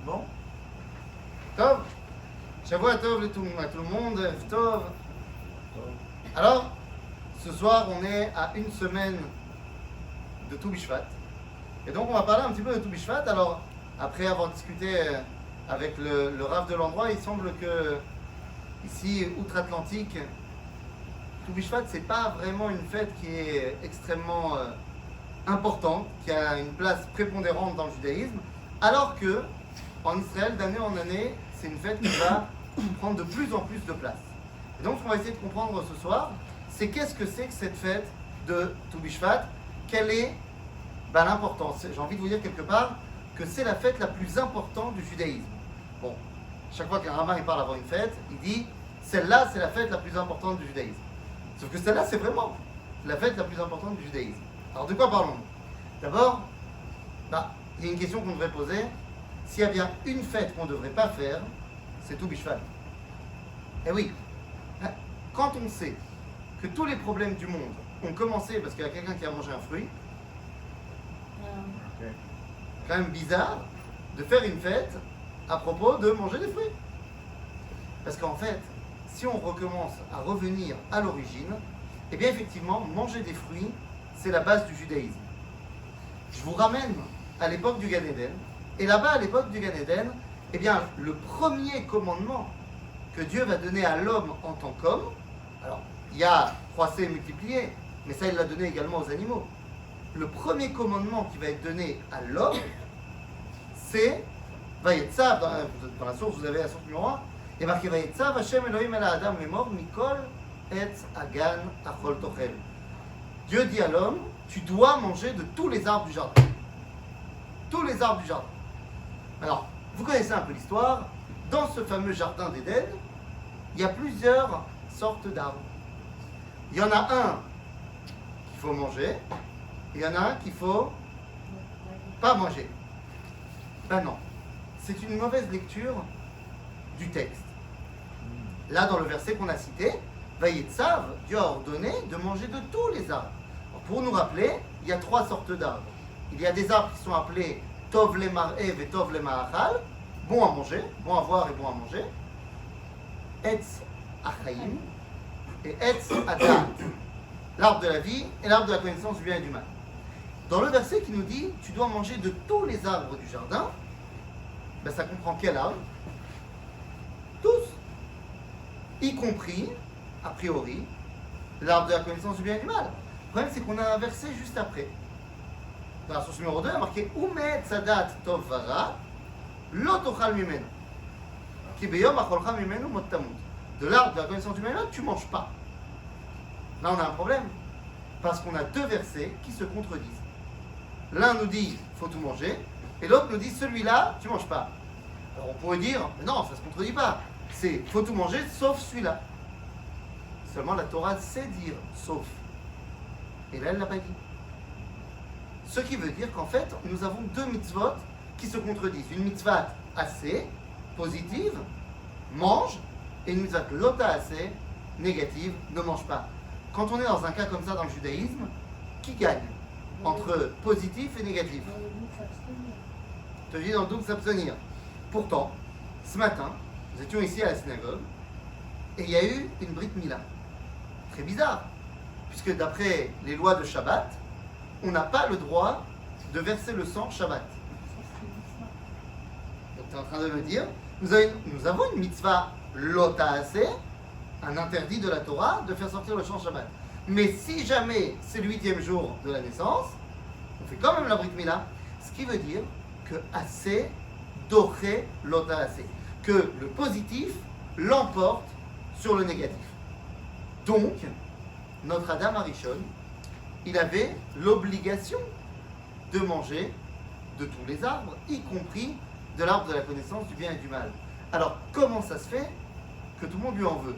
Bon. Tov. Shavua Tov à tout le monde. Tov. Alors, ce soir, on est à une semaine de Tou Bishvat. Et donc, on va parler un petit peu de Tou Bishvat. Alors, après avoir discuté avec le Rav de l'endroit, il semble que, ici, outre-Atlantique, Tou Bishvat, c'est pas vraiment une fête qui est extrêmement importante, qui a une place prépondérante dans le judaïsme, alors que, en Israël, d'année en année, c'est une fête qui va prendre de plus en plus de place. Et donc, ce qu'on va essayer de comprendre ce soir, c'est qu'est-ce que c'est que cette fête de Tou Bishvat, quelle est l'importance. J'ai envie de vous dire quelque part que c'est la fête la plus importante du judaïsme. Bon, chaque fois qu'un rabbin parle avant une fête, il dit celle-là, c'est la fête la plus importante du judaïsme. Sauf que celle-là, c'est vraiment la fête la plus importante du judaïsme. Alors, de quoi parlons-nous? D'abord, il y a une question qu'on devrait poser. S'il y a bien une fête qu'on ne devrait pas faire, c'est Tou Bishvat. Eh oui, quand on sait que tous les problèmes du monde ont commencé parce qu'il y a quelqu'un qui a mangé un fruit, c'est quand même bizarre de faire une fête à propos de manger des fruits. Parce qu'en fait, si on recommence à revenir à l'origine, eh bien effectivement, manger des fruits, c'est la base du judaïsme. Je vous ramène à l'époque du Gan Eden, et là-bas, à l'époque du Gan Eden, eh bien, le premier commandement que Dieu va donner à l'homme en tant qu'homme, alors, il y a croisser et multiplier, mais ça, il l'a donné également aux animaux. Le premier commandement qui va être donné à l'homme, c'est Vayetzav, dans la source, vous avez la source numéro 1, et marqué Vayetzav, Hashem Elohim el Adam lemor, Mikol etz agan achol tochel. Dieu dit à l'homme, tu dois manger de tous les arbres du jardin. Tous les arbres du jardin. Alors, vous connaissez un peu l'histoire. Dans ce fameux jardin d'Éden, il y a plusieurs sortes d'arbres. Il y en a un qu'il faut manger, et il y en a un qu'il ne faut pas manger. Ben non, c'est une mauvaise lecture du texte. Là, dans le verset qu'on a cité, Vayetzav, Dieu a ordonné de manger de tous les arbres. Alors, pour nous rappeler, il y a trois sortes d'arbres. Il y a des arbres qui sont appelés Tov le Mar'ev et Tov le Ma'achal, bon à manger, bon à voir et bon à manger. Etz Achaim et Etz Adat, l'arbre de la vie et l'arbre de la connaissance du bien et du mal. Dans le verset qui nous dit tu dois manger de tous les arbres du jardin, ça comprend quel arbre? Tous, y compris, a priori, l'arbre de la connaissance du bien et du mal. Le problème, c'est qu'on a un verset juste après. Dans la source numéro 2, il y a marqué Umet Sadat Tov Vara, Lo Tochal Mimenu. Ki beyom acholcha mimenu mot tamut. De l'arbre de la connaissance du bien et du mal, tu ne manges pas. Là, on a un problème. Parce qu'on a deux versets qui se contredisent. L'un nous dit faut tout manger, et l'autre nous dit celui-là, tu ne manges pas. Alors on pourrait dire mais non, ça ne se contredit pas. C'est faut tout manger sauf celui-là. Seulement la Torah sait dire sauf. Et là, elle ne l'a pas dit. Ce qui veut dire qu'en fait, nous avons deux mitzvot qui se contredisent. Une mitzvah assez positive, mange, et une mitzvah lota assez négative, ne mange pas. Quand on est dans un cas comme ça dans le judaïsme, qui gagne entre positif et négatif? Je te dis dans le doute s'abstenir. Pourtant, ce matin, nous étions ici à la synagogue, et il y a eu une Brit Mila. Très bizarre, puisque d'après les lois de Shabbat, on n'a pas le droit de verser le sang Shabbat. Donc tu es en train de me dire, nous avons une mitzvah lotaase, un interdit de la Torah, de faire sortir le sang Shabbat. Mais si jamais c'est le 8e jour de la naissance, on fait quand même la Brit Mila. Ce qui veut dire que assez doré lotaase, que le positif l'emporte sur le négatif. Donc, notre Adam Arishon, il avait l'obligation de manger de tous les arbres, y compris de l'arbre de la connaissance du bien et du mal. Alors, comment ça se fait que tout le monde lui en veut?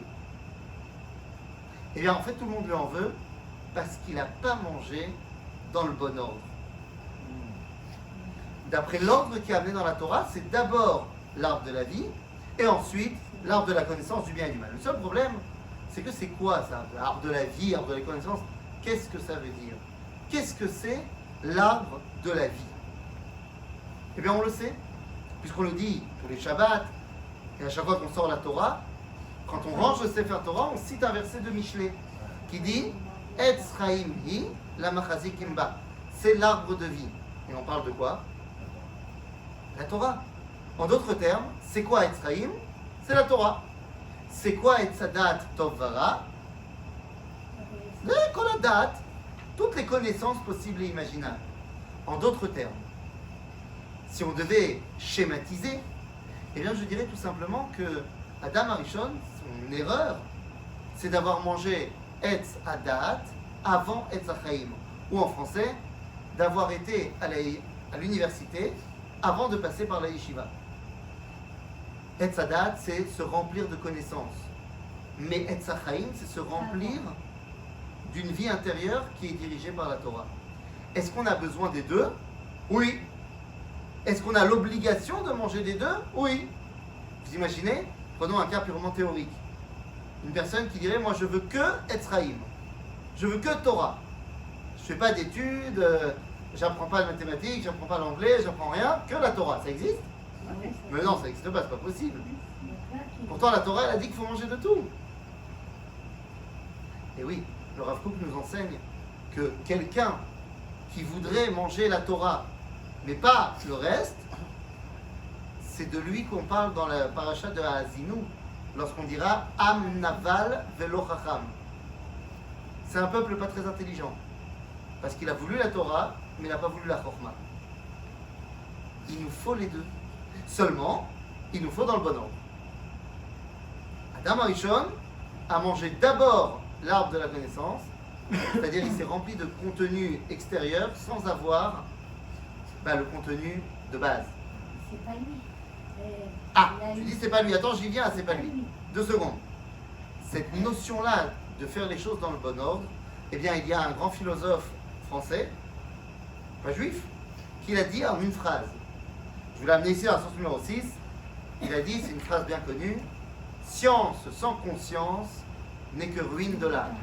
Eh bien, en fait, tout le monde lui en veut parce qu'il n'a pas mangé dans le bon ordre. D'après l'ordre qui est amené dans la Torah, c'est d'abord l'arbre de la vie et ensuite l'arbre de la connaissance du bien et du mal. Le seul problème, c'est que c'est quoi ça? L'arbre de la vie, l'arbre de la connaissance, qu'est-ce que ça veut dire? Qu'est-ce que c'est l'arbre de la vie? Eh bien, on le sait. puisqu'on le dit tous les Shabbats, et à chaque fois qu'on sort la Torah, quand on range le Sefer Torah, on cite un verset de Michelet qui dit Etz Chaim hi la machazik imba. C'est l'arbre de vie. Et on parle de quoi? La Torah. En d'autres termes, c'est quoi Etz Chaim? C'est la Torah. C'est quoi Etz Hadat Tov Vara? La date, toutes les connaissances possibles et imaginables. En d'autres termes, si on devait schématiser, eh bien je dirais tout simplement que Adam Arishon, son erreur, c'est d'avoir mangé Etz Hadat avant Etz Hachaim, ou en français, d'avoir été à l'université avant de passer par la yeshiva. Etz Hadat, c'est se remplir de connaissances. Mais Etz Hachaim, c'est se remplir d'une vie intérieure qui est dirigée par la Torah. Est-ce qu'on a besoin des deux? Oui. Est-ce qu'on a l'obligation de manger des deux? Oui. Vous imaginez? Prenons un cas purement théorique. Une personne qui dirait, moi je veux que Etzraïm. Je veux que Torah. Je ne fais pas d'études, j'apprends pas de mathématiques, j'apprends pas l'anglais, j'apprends rien, que la Torah. Ça existe? Mais non, ça n'existe pas, c'est pas possible. Pourtant la Torah, elle a dit qu'il faut manger de tout. Et oui, le Rav Kook nous enseigne que quelqu'un qui voudrait manger la Torah, mais pas le reste, c'est de lui qu'on parle dans la paracha de Haazinu, lorsqu'on dira Am Naval Velo Chacham. C'est un peuple pas très intelligent, parce qu'il a voulu la Torah, mais il n'a pas voulu la Chorma. Il nous faut les deux. Seulement, il nous faut dans le bon ordre. Adam Arishon a mangé d'abord l'arbre de la connaissance, c'est-à-dire il s'est rempli de contenu extérieur sans avoir le contenu de base. C'est pas lui. Tu dis c'est pas lui. Attends, j'y viens, c'est pas lui. 2 secondes. Cette notion-là de faire les choses dans le bon ordre, eh bien, il y a un grand philosophe français, pas juif, qui l'a dit en une phrase. Je vous l'ai amené ici dans la source numéro 6. Il a dit, c'est une phrase bien connue, science sans conscience n'est que ruine de l'âme.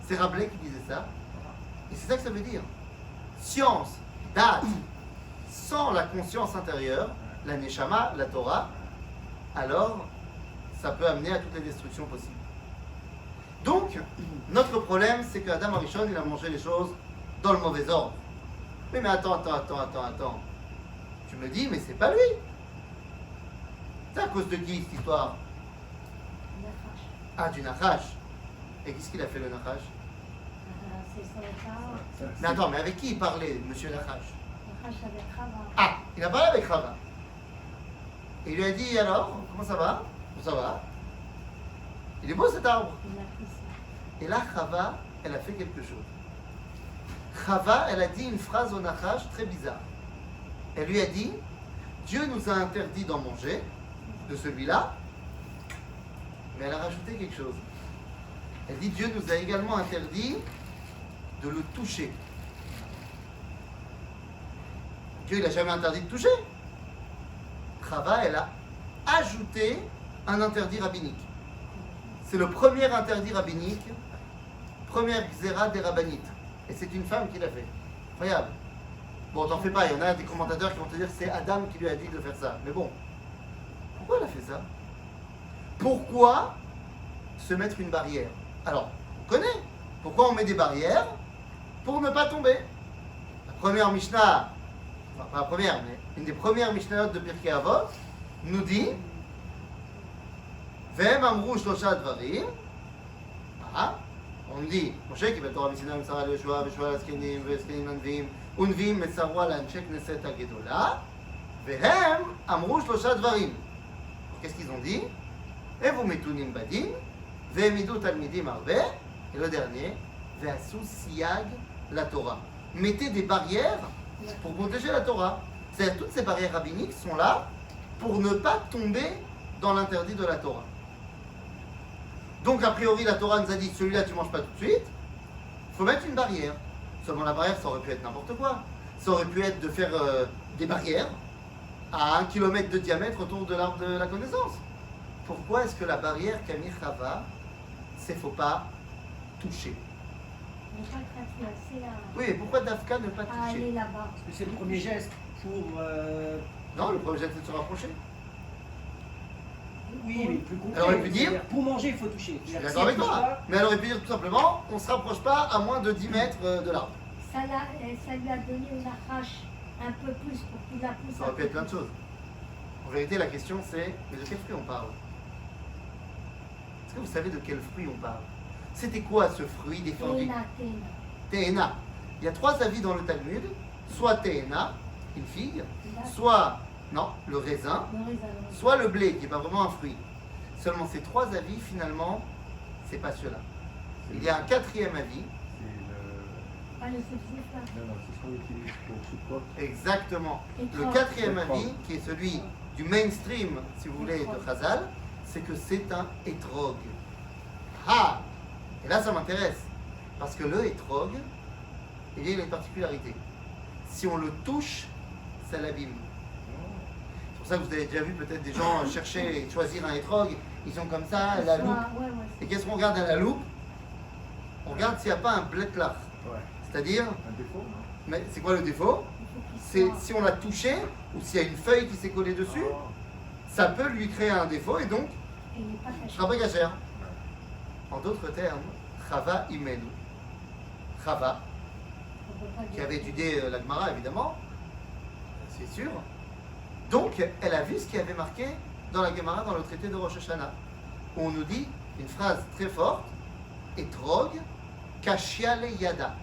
C'est Rabelais qui disait ça. Et c'est ça que ça veut dire. Science, date, sans la conscience intérieure, la Neshama, la Torah, alors ça peut amener à toutes les destructions possibles. Donc, notre problème, c'est qu'Adam Arishon, il a mangé les choses dans le mauvais ordre. Mais attends. Tu me dis, mais c'est pas lui. C'est à cause de qui cette histoire? Ah, du Nachash. Et qu'est-ce qu'il a fait le Nachash? C'est son état. Mais attends, mais avec qui il parlait, monsieur Nachash? Nachash avec Chava. Ah, il a parlé avec Chava. Et il lui a dit, alors, comment ça va? Ça va. Il est beau cet arbre. Il a pris ça. Et là, Chava, elle a fait quelque chose. Chava, elle a dit une phrase au Nachash très bizarre. Elle lui a dit, Dieu nous a interdit d'en manger, de celui-là, mais elle a rajouté quelque chose. Elle dit, Dieu nous a également interdit de le toucher. Dieu, il n'a jamais interdit de toucher. Chava, elle a ajouté un interdit rabbinique. C'est le premier interdit rabbinique, première xéra des rabbinites. Et c'est une femme qui l'a fait. Incroyable. Bon, t'en fais pas, il y en a des commentateurs qui vont te dire que c'est Adam qui lui a dit de faire ça. Mais bon, pourquoi elle a fait ça? Pourquoi se mettre une barrière? Alors, on connaît. Pourquoi on met des barrières? Pour ne pas tomber. La première Mishnah, enfin pas la première, mais une des premières Mishnayot de Pirkei Avot nous dit Vem amrou shlosha dvarim. On dit, Moshe קיבל תורה מסיני ומסרה ליהושע ויהושע לזקנים וזקנים לנביאים ונביאים מסרוה לאנשי כנסת הגדולה והם אמרו 3 דברים. Qu'est-ce qu'ils ont dit? Evu metunim badin ve'emidu talmidim הרבה. Et le dernier, ve'asu siyag la Torah. Mettez des barrières pour protéger la Torah. C'est-à-dire toutes ces barrières rabbiniques sont là pour ne pas tomber dans l'interdit de la Torah. Donc, a priori, la Torah nous a dit celui-là, tu ne manges pas tout de suite. Il faut mettre une barrière. Seulement, la barrière, ça aurait pu être n'importe quoi. Ça aurait pu être de faire des barrières à 1 kilomètre de diamètre autour de l'arbre de la connaissance. Pourquoi est-ce que la barrière qu'a mis Chava, c'est qu'il ne faut pas toucher? Ne pas traverser Oui, et pourquoi Dafka ne pas à aller toucher? là-bas. Parce que c'est le premier geste. pour. Non, le projet c'est de se rapprocher. Oui, mais plus concret. Elle aurait pu dire- C'est-à-dire, pour manger, il faut toucher. Je suis d'accord avec toi. Mais elle aurait pu dire tout simplement, on ne se rapproche pas à moins de 10 mètres de l'arbre. Ça lui a donné une arrache un peu plus pour qu'il la pousse. Ça aurait pu être plein de choses. En vérité, la question c'est, mais de quel fruit on parle? Est-ce que vous savez de quel fruit on parle? C'était quoi ce fruit défendu? Téhéna. Il y a 3 avis dans le Talmud. Soit Téhéna, une figue, soit, non, le raisin, soit le blé, qui n'est pas vraiment un fruit. Seulement ces 3 avis, finalement, c'est pas cela. Il y a un 4e avis. Pas le subsif là. Non, c'est ce qu'on utilise pour Sukkot. Exactement. Le Étrog. 4e avis, qui est celui du mainstream, si vous voulez, de Chazal, c'est que c'est un étrog. Ah! Et là, ça m'intéresse. Parce que le étrog, eh bien, il a une particularité. Si on le touche, ça l'abîme. C'est pour ça que vous avez déjà vu peut-être des gens chercher et choisir un étrog. Ils sont comme ça, à la loupe. Ouais, Et qu'est-ce qu'on regarde à la loupe? On regarde s'il n'y a pas un bléclar. Ouais. C'est-à-dire, Un défaut, non? mais c'est quoi le défaut? C'est si on l'a touché ou s'il y a une feuille qui s'est collée dessus, Ah, ça peut lui créer un défaut et donc Il n'est pas ne caché. sera pas cachère. En d'autres termes, Chava Imenu. Chava, On peut pas qui dire. avait étudié la Gemara évidemment, c'est sûr. Donc, elle a vu ce qui avait marqué dans la Gemara, dans le traité de Rosh Hashanah, où on nous dit une phrase très forte, Etrog, Kashia le Yada.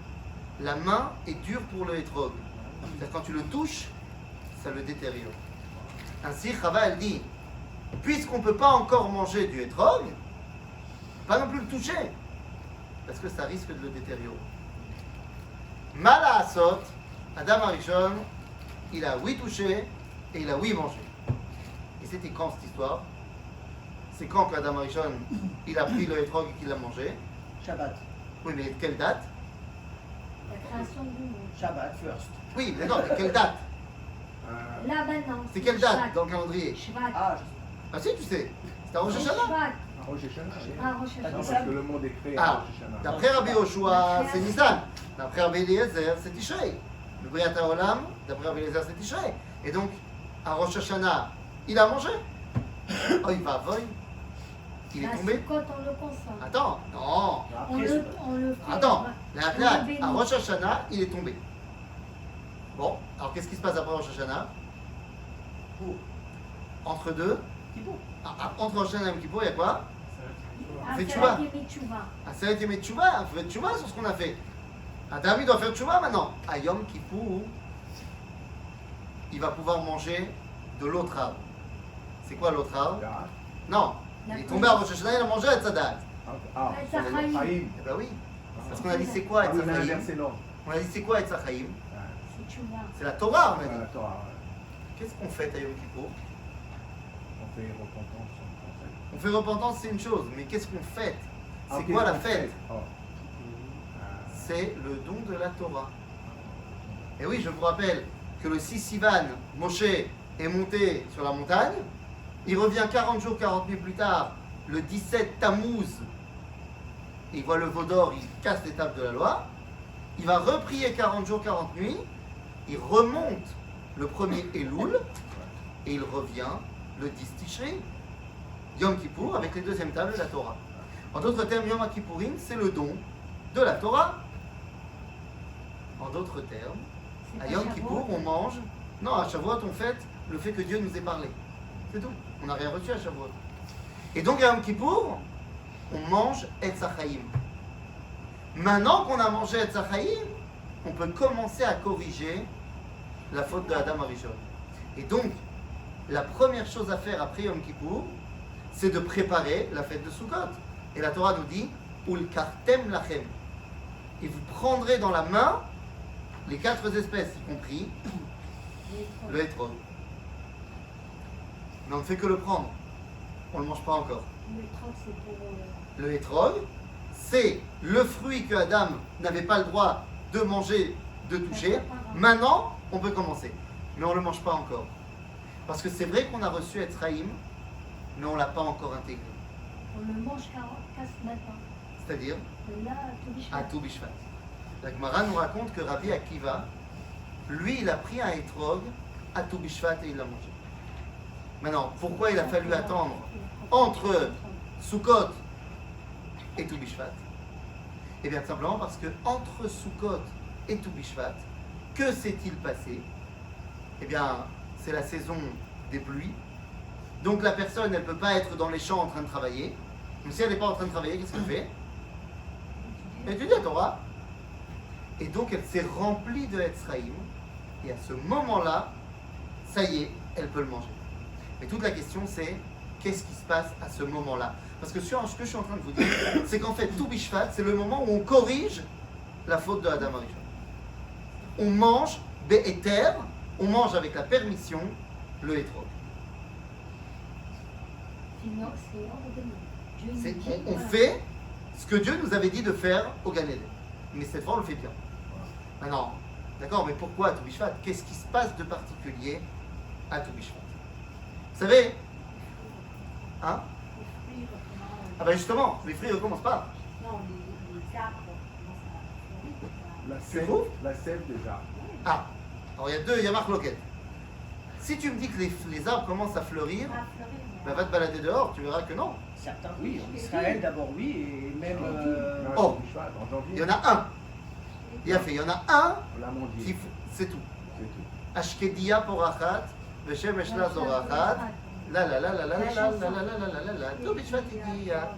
La main est dure pour le Etrog. C'est-à-dire quand tu le touches, ça le détériore. Ainsi, Chava, elle dit, puisqu'on ne peut pas encore manger du Etrog, pas non plus le toucher, parce que ça risque de le détériorer. Mala Asot, Adam Arishon, il a oui touché et il a oui mangé. Et c'était quand cette histoire? C'est quand qu'Adam Arishon, il a pris le Etrog et qu'il l'a mangé? Shabbat. Oui, mais quelle date? La création du monde. Shabbat first. Oui, mais non, mais quelle date? Là maintenant. C'est quelle date dans le calendrier? Shvat. Ah, Ah si, tu sais, c'est à Rosh Hashanah. Shvat. à Rosh Hashanah. Ah, Rosh T'as Non, dit Hashanah. parce que le monde est créé à Ah, Rosh Hashanah. d'après Rabbi Yoshua, c'est Nissan. D'après Rabbi Eliezer, c'est Tishrei. Le Briat HaOlam, d'après Rabbi Eliezer, c'est Tishrei. Et donc, à Rosh Hashanah, il a mangé. Oh, il va voy. Il est La tombé. Sukkot, on le consomme. Attends, non. On Après, le, on le fait. Attends, on la le claque, bénit. à Rosh Hashanah, il est tombé. Bon, alors qu'est-ce qui se passe après Rosh Hashanah? Entre deux, Kippour. entre Rosh Hashanah et Yom Kippour, il y a quoi? Ah, fait c'est tchouva. la Yom Tchouva. Ah, ça a été mes tchouva, on fait tchouva sur ce qu'on a fait. Adam, il doit faire tchouva maintenant. À Yom Kippour, il va pouvoir manger de l'autre arbre. C'est quoi l'autre arbre? Ah, Non, il est tombé à Rosh Hashanah, il a mangé à Tzadat. ah, Etz sur le Hachaim. Chaim. Eh ben oui, parce qu'on a dit c'est quoi Ah oui, Etz on a Hachaim? inversé l'ordre. On a dit c'est quoi Etz Hachaim? C'est Tchouva. C'est la Torah, on a Ah, dit. la Torah, ouais. Qu'est-ce qu'on fait à Yom Kippour? On fait repentance en français. On fait repentance, c'est une chose, mais qu'est-ce qu'on fête? Ah, C'est ok, quoi la on fête? fait. Oh. Ah, C'est le don de la Torah. Et oui, je vous rappelle que le 6 Sivan, Moshe est monté sur la montagne. Il revient 40 jours, 40 nuits plus tard, le 17 Tammuz. Il voit le veau d'or, il casse l'étape de la loi. Il va reprier 40 jours, 40 nuits. Il remonte le premier Elul. Et il revient le 10 Tishri, Yom Kippour, avec les deuxièmes tables de la Torah. En d'autres termes, Yom Kippourim, c'est le don de la Torah. En d'autres termes, C'est à pas Yom Shavuot. Kippour, on mange. Non, à Shavuot, on fête le fait que Dieu nous ait parlé. C'est tout. On n'a rien reçu à Shavuot. Et donc, à Yom Kippour, on mange Etz Hachaim. Maintenant qu'on a mangé Etz Hachaim, on peut commencer à corriger la faute de Adam Arishon. Et donc, la première chose à faire après Yom Kippour, c'est de préparer la fête de Sukkot. Et la Torah nous dit Ul kartem lachem. Et vous prendrez dans la main les 4 espèces, y compris le hétrog. Mais on ne fait que le prendre. On ne le mange pas encore. Le troc, c'est pour. Le hétrog, c'est le fruit que Adam n'avait pas le droit de manger, de toucher. Maintenant, on peut commencer. Mais on ne le mange pas encore. Parce que c'est vrai qu'on a reçu Etzraïm, mais on ne l'a pas encore intégré. On le mange qu'à ce matin. C'est-à-dire Et là, tout bichon. à Tou Bishvat. La Gemara nous raconte que Rabbi Akiva, lui, il a pris un hétrog à Tou Bishvat et il l'a mangé. Maintenant, pourquoi il a fallu attendre entre Sukkot et Tou Bishvat? Eh bien, tout simplement parce que entre Sukkot et Tou Bishvat, que s'est-il passé? Eh bien, c'est la saison des pluies. Donc la personne, elle ne peut pas être dans les champs en train de travailler. Donc si elle n'est pas en train de travailler, qu'est-ce qu'elle fait? Elle étudie la Torah. Et donc elle s'est remplie de Etzraïm. Et à ce moment-là, ça y est, elle peut le manger. Mais toute la question c'est, qu'est-ce qui se passe à ce moment-là? Parce que ce que je suis en train de vous dire, c'est qu'en fait, Tou Bishvat, c'est le moment où on corrige la faute de Adam Arishon. On mange Be'eter, on mange avec la permission le Etrog. Sinon, c'est ordonné. Dieu nous C'est- dit, on voilà. fait ce que Dieu nous avait dit de faire au Gan Eden. Mais cette fois, on le fait bien. Maintenant, d'accord, mais pourquoi à Tou Bishvat? Qu'est-ce qui se passe de particulier à Tou Bishvat? Vous savez, hein? Les fruits recommencent. Ah ben justement, les fruits ne recommencent pas. Non, les arbres commencent à La Tu sève, trouves? la sève déjà. Ah, alors il y a Marc Loquet. Si tu me dis que les arbres commencent à fleurir, fleurir. ben va te balader dehors, tu verras que non. Certains, oui. En Israël, d'abord, oui. Et même. Non, Oh. Bishvat, en janvier. Il y en a un. Il y en a un On l'a mangé. qui c'est tout. C'est tout. Ashkedia porachat, Veshem Eshla zorachat, la la la la la la la la la la la la la, Tou Bishvat idia.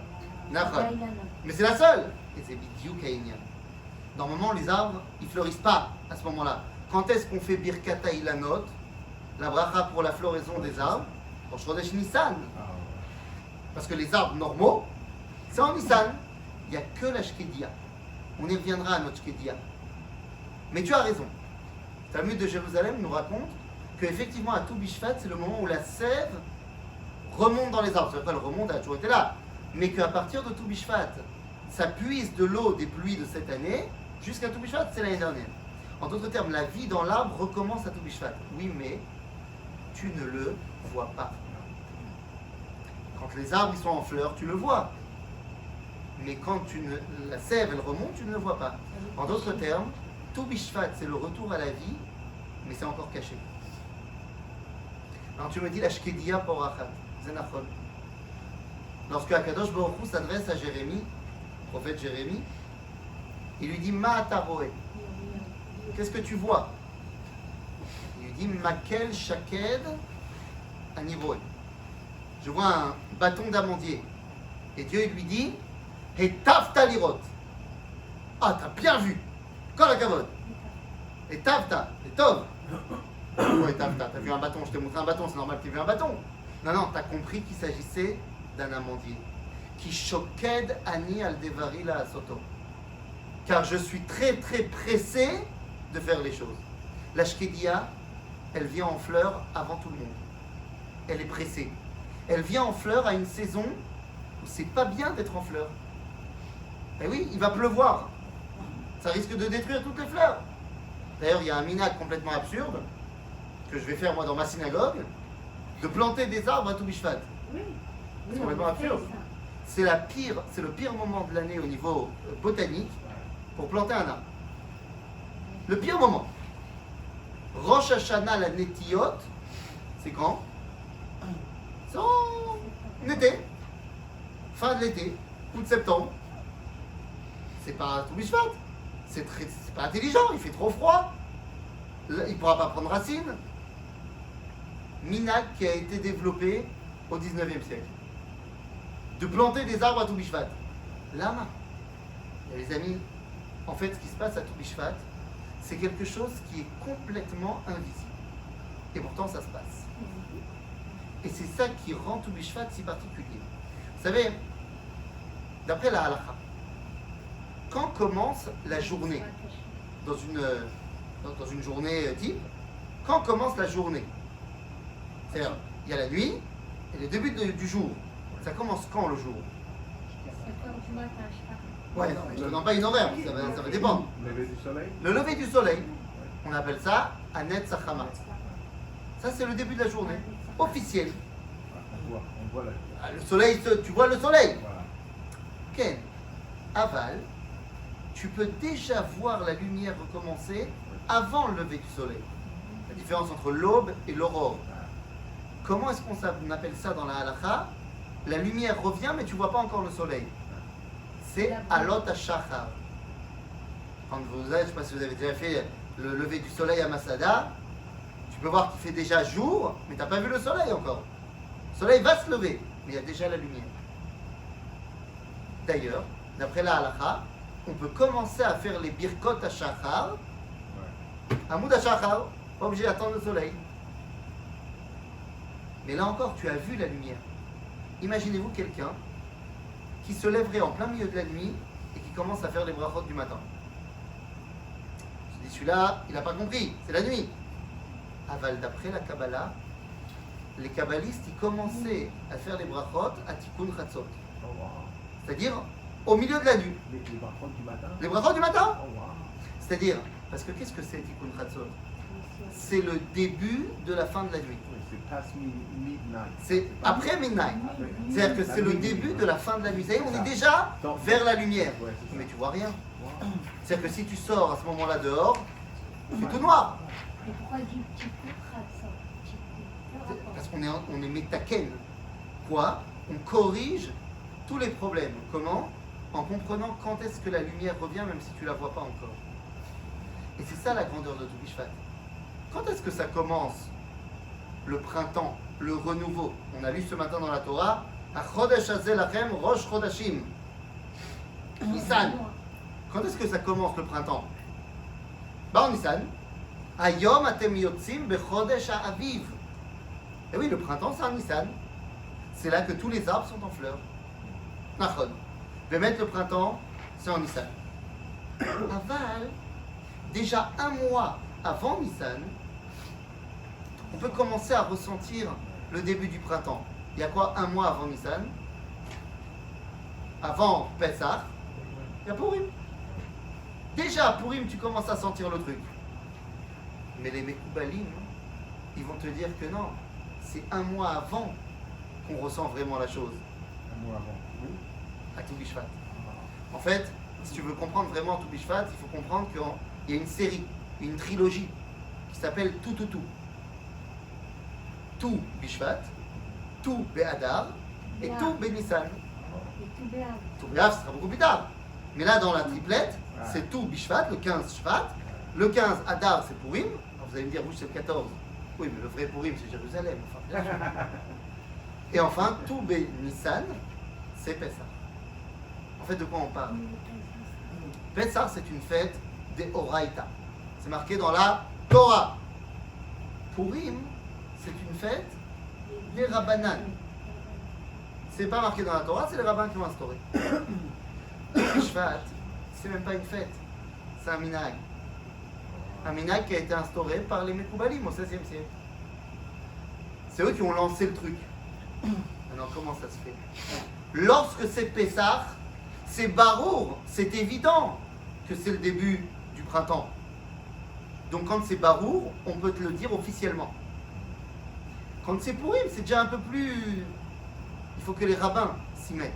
Nachon. Mais c'est la seule. Et c'est Bidiouk Haïnyan. Normalement, les arbres, ils fleurissent pas à ce moment-là. Quand est-ce qu'on fait Birkat Ilanot, la bracha pour la floraison des arbres? Pour Chodesh Nissan. Ah, ouais. Parce que les arbres normaux, c'est en Nissan. Il n'y a que la Shkedia. On y reviendra à notre Shkedia. Mais tu as raison. Le Talmud de Jérusalem nous raconte qu'effectivement, à Tou Bishvat, c'est le moment où la sève remonte dans les arbres. C'est-à-dire qu'elle remonte, elle a toujours été là. Mais qu'à partir de Tou Bishvat, ça puise de l'eau des pluies de cette année jusqu'à Tou Bishvat, c'est l'année dernière. En d'autres termes, la vie dans l'arbre recommence à Tou Bishvat. Oui, mais tu ne le vois pas. Quand les arbres ils sont en fleurs, tu le vois. Mais quand la sève elle remonte, tu ne le vois pas. En d'autres termes, Tou Bishvat, c'est le retour à la vie, mais c'est encore caché. Alors tu me dis la Shkedia Porachat, Zenachon. Lorsque Akadosh Baruch Hu s'adresse à Jérémie, prophète Jérémie, il lui dit Ma'ataroé, qu'est-ce que tu vois? Il lui dit Makel Shaked Anivoé. Je vois un bâton d'amandier. Et Dieu il lui dit Et Tavta Lirot. Ah, t'as bien vu. Kol hakavod. Et Tavta, et Tov. Ouais, Tavta, t'as vu un bâton, je t'ai montré un bâton, c'est normal que tu aies vu un bâton. Non, non, t'as compris qu'il s'agissait d'un amandier. Qui shoked ani al devari la soto. Car je suis très très pressé de faire les choses. La shkedia, elle vient en fleurs avant tout le monde. Elle est pressée. Elle vient en fleurs à une saison où c'est pas bien d'être en fleurs. Eh oui, il va pleuvoir. Ça risque de détruire toutes les fleurs. D'ailleurs, il y a un minag complètement absurde que je vais faire moi dans ma synagogue, de planter des arbres à Tou Bishvat. Oui. C'est complètement absurde. C'est le pire moment de l'année au niveau botanique pour planter un arbre. Le pire moment. Rosh Hashanah, la Netiyot, c'est quand? C'est en été. Fin de l'été, août septembre. C'est pas Tou Bishvat. C'est pas intelligent, il fait trop froid. Là, il ne pourra pas prendre racine. Minag qui a été développé au 19e siècle. De planter des arbres à Tou Bishvat. Lama. Les amis, en fait, ce qui se passe à Tou Bishvat, c'est quelque chose qui est complètement invisible. Et pourtant, ça se passe. Et c'est ça qui rend Tou Bishvat si particulier. Vous savez, d'après la halakha, quand commence la journée dans une journée type, quand commence la journée? C'est-à-dire, il y a la nuit et le début du jour. Ça commence quand le jour? C'est comme du matin, je sais pas. Ouais, non, mais je ne donne pas une horaire, ça va dépendre. Lever du soleil. Le lever du soleil, on appelle ça Anet Sachama. Ça, c'est le début de la journée, officiel. On voit la. Ah, le soleil, tu vois le soleil. Voilà. Ken, aval, tu peux déjà voir la lumière recommencer avant le lever du soleil. La différence entre l'aube et l'aurore. Comment est-ce qu'on appelle ça dans la halakha? La lumière revient, mais tu ne vois pas encore le soleil. C'est alot hashachar. Quand vous êtes, je ne sais pas si vous avez déjà fait le lever du soleil à Masada, tu peux voir qu'il fait déjà jour, mais tu n'as pas vu le soleil encore. Le soleil va se lever, mais il y a déjà la lumière. D'ailleurs, d'après la halakha, on peut commencer à faire les birkot hashachar, Hamoud hashachar, pas obligé d'attendre le soleil. Mais là encore, tu as vu la lumière. Imaginez-vous quelqu'un qui se lèverait en plein milieu de la nuit et qui commence à faire les brachot du matin. Je dis, celui-là, il n'a pas compris, c'est la nuit. Aval, d'après la Kabbalah, les kabbalistes, ils commençaient à faire les brachot à Tikkun Chatzot. Oh, wow. C'est-à-dire au milieu de la nuit. Les brachot du matin. Les brachot du matin. Oh, wow. C'est-à-dire, parce que qu'est-ce que c'est Tikkun Chatzot? C'est le début de la fin de la nuit. Oui, c'est past midnight. C'est après midnight. C'est-à-dire que c'est le début de la fin de la nuit. C'est-à-dire on est déjà vers la lumière. Ouais, c'est ça. Mais tu vois rien. Wow. C'est-à-dire que si tu sors à ce moment-là dehors, c'est tout noir. Et pourquoi du petit coup de Parce qu'on est metaken. Quoi? On corrige tous les problèmes. Comment? En comprenant quand est-ce que la lumière revient, même si tu ne la vois pas encore. Et c'est ça la grandeur de Toubishvat. Quand est-ce que ça commence? Le printemps, le renouveau. On a lu ce matin dans la Torah, Achodesh Hazel Lachem Rosh Chodashim. Nissan. Quand est-ce que ça commence le printemps? En Nissan. Hayom atem yotzim bechodesh ha'aviv. Et oui, le printemps c'est en Nissan. C'est là que tous les arbres sont en fleurs. Nachon. Je vais mettre le printemps, c'est en Nissan. Aval, déjà un mois avant Nissan, on peut commencer à ressentir le début du printemps. Il y a quoi un mois avant Nissan? Avant Pessah, il y a Purim. Déjà à Purim, tu commences à sentir le truc. Mais les Mekoubalim, ils vont te dire que non, c'est un mois avant qu'on ressent vraiment la chose. Un mois avant. Oui. À Toubishvat. En fait, si tu veux comprendre vraiment Toubishvat, il faut comprendre qu'il y a une série, une trilogie qui s'appelle Tout. Tout Bishvat, Tout Be'adar et Béar. Tout Be'Nissan. Et tout bien. Tout Be'av, ce sera beaucoup plus tard. Mais là, dans la triplette, Ouais. c'est Tout Bishvat, le 15 Shvat, le 15 Adar, c'est Purim. Alors, vous allez me dire, oui, c'est le 14. Oui, mais le vrai Purim, c'est Jérusalem. Enfin, bien sûr. Et enfin, Tout Be'Nissan, c'est Pessah. En fait, de quoi on parle? Pessah, c'est une fête des Oraïta. C'est marqué dans la Torah. Purim, c'est une fête des Rabbanan. C'est pas marqué dans la Torah, c'est les rabbins qui l'ont instauré. Shvat, c'est même pas une fête, c'est un minhag. Un minhag qui a été instauré par les Mekoubalim au XVIe siècle. C'est eux qui ont lancé le truc. Alors comment ça se fait? Lorsque c'est Pessah, c'est Barour, c'est évident que c'est le début du printemps. Donc quand c'est Barour, on peut te le dire officiellement. Quand c'est Purim, c'est déjà un peu plus... Il faut que les rabbins s'y mettent.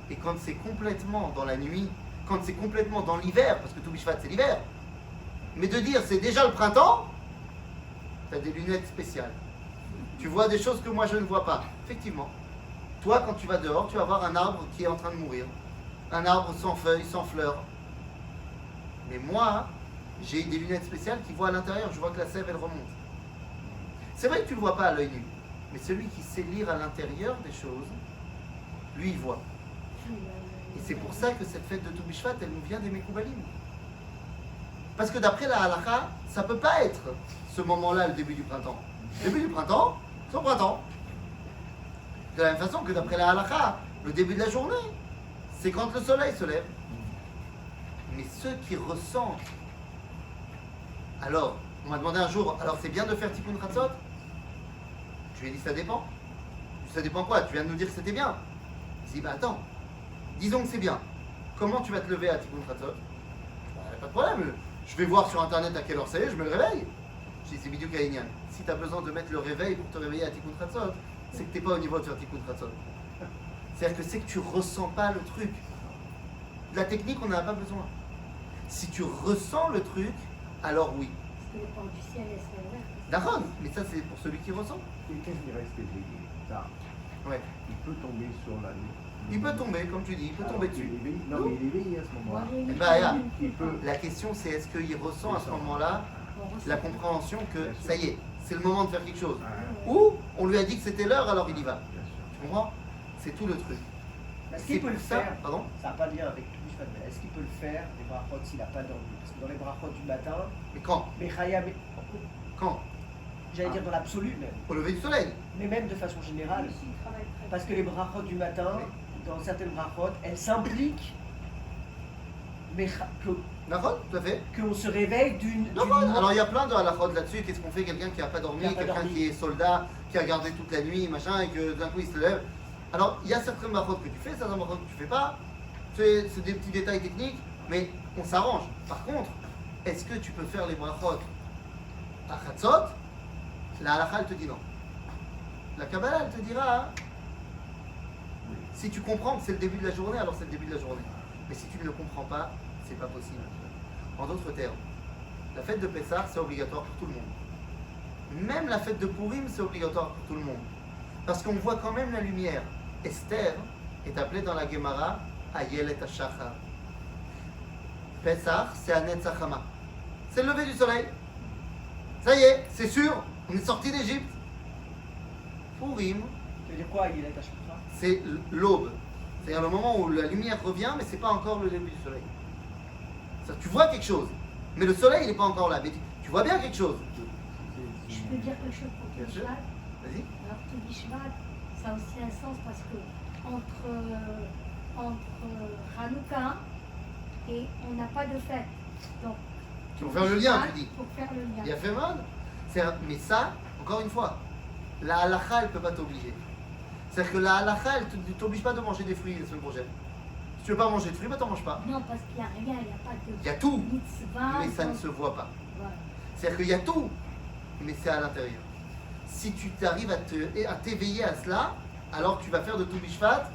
Et quand c'est complètement dans la nuit, quand c'est complètement dans l'hiver, parce que tout Bishvat c'est l'hiver, mais de dire c'est déjà le printemps, tu as des lunettes spéciales. Tu vois des choses que moi je ne vois pas. Effectivement. Toi, quand tu vas dehors, tu vas voir un arbre qui est en train de mourir. Un arbre sans feuilles, sans fleurs. Mais moi, j'ai des lunettes spéciales qui voient à l'intérieur. Je vois que la sève, elle remonte. C'est vrai que tu ne le vois pas à l'œil nu. Mais celui qui sait lire à l'intérieur des choses, lui, il voit. Et c'est pour ça que cette fête de Tou Bishvat, elle nous vient des Mekoubalim. Parce que d'après la halakha, ça ne peut pas être ce moment-là, le début du printemps. Le début du printemps, c'est au printemps. De la même façon que d'après la halakha, le début de la journée, c'est quand le soleil se lève. Mais ceux qui ressentent... Alors, on m'a demandé un jour, alors c'est bien de faire Tikkun Chatzot? Je lui ai dit, ça dépend. Ça dépend quoi? Tu viens de nous dire que c'était bien. Je dis, bah attends, disons que c'est bien. Comment tu vas te lever à Tikkun Chatzot? Bah, pas de problème. Je vais voir sur internet à quelle heure c'est, je me réveille. Je dis, c'est Bidyuk Haïnyan. Si tu as besoin de mettre le réveil pour te réveiller à Tikkun Chatzot, c'est que tu n'es pas au niveau de faire Tikkun Chatzot. C'est-à-dire que c'est que tu ressens pas le truc. De la technique, on n'en a pas besoin. Si tu ressens le truc, alors oui. que les portes du ciel, elles seraient ouvertes. D'accord, mais ça c'est pour celui qui ressent. Quelqu'un qui reste éveillé, tard, Ouais. il peut tomber sur la nuit. Il peut tomber, comme tu dis, il peut tomber dessus. Il est éveillé. Non, mais il est éveillé à ce Moi, moment-là. j'ai Eh eu ben, regarde, Il peut. La question c'est est-ce qu'il ressent à ce moment-là on ressent. la compréhension que ça y est, c'est le moment de faire quelque chose. Ah, Ou on lui a dit que c'était l'heure, alors il y va. bien sûr. Tu comprends? C'est tout le truc. Est-ce C'est qu'il peut le pour ça, faire? pardon? Ça n'a pas de lien avec tout Mishpat, mais est-ce qu'il peut le faire, les brachot, s'il n'a pas dormi? Parce que dans les brachot du matin, Mais quand? mais Chaya, Quand? j'allais dire dans l'absolu même, Au lever du soleil. mais même de façon générale, Lui aussi, il travaille très parce que les brachot du matin, dans certaines brachot, elles s'impliquent mais D'accord? Tout à fait. qu'on se réveille d'une. D'accord. Alors il y a plein de halachot là-dessus. Qu'est-ce qu'on fait? Quelqu'un qui n'a pas dormi, Qui a pas quelqu'un dormi. qui est soldat, qui a gardé toute la nuit, machin, et que d'un coup il se lève. Alors il y a certaines brachot que tu fais, certaines brachot que tu fais pas. C'est des petits détails techniques, mais on s'arrange. Par contre, est-ce que tu peux faire les brachot à Chatzot? La halacha elle te dit non. La Kabbalah elle te dira hein, si tu comprends que c'est le début de la journée, alors c'est le début de la journée. Mais si tu ne le comprends pas, c'est pas possible. En d'autres termes, la fête de Pessah, c'est obligatoire pour tout le monde. Même la fête de Purim, c'est obligatoire pour tout le monde. Parce qu'on voit quand même la lumière. Esther est appelée dans la Gemara Ayelet HaShachar. Pessah, c'est Anet Zachama. C'est le lever du soleil. Ça y est, c'est sûr, on est sorti d'Égypte. Purim, Ça veut dire quoi, il est à chaque fois? c'est l'aube. C'est-à-dire le moment où la lumière revient, mais c'est pas encore le début du soleil. Tu vois quelque chose, mais le soleil il n'est pas encore là. Mais tu vois bien quelque chose. Je peux dire quelque chose pour Bien sûr. Tishvat. Vas-y. Alors Tishvat, ça a aussi un sens parce que entre Hanouka et on n'a pas de fête. Donc, Pour faire le lien, tu dis. Pour faire le lien. Il y a fait mal. Mais ça, encore une fois, la halakha elle ne peut pas t'obliger. C'est-à-dire que la halakha elle ne t'oblige pas de manger des fruits la semaine prochaine. Si tu veux pas manger de fruits, bah t'en manges pas. Non, parce qu'il n'y a rien, il n'y a pas de Il y a tout, mitzvah. mais ça ne donc, se voit pas. voilà. C'est-à-dire qu'il y a tout, mais c'est à l'intérieur. Si tu t'arrives à t'éveiller à cela, alors tu vas faire de tout Bishvat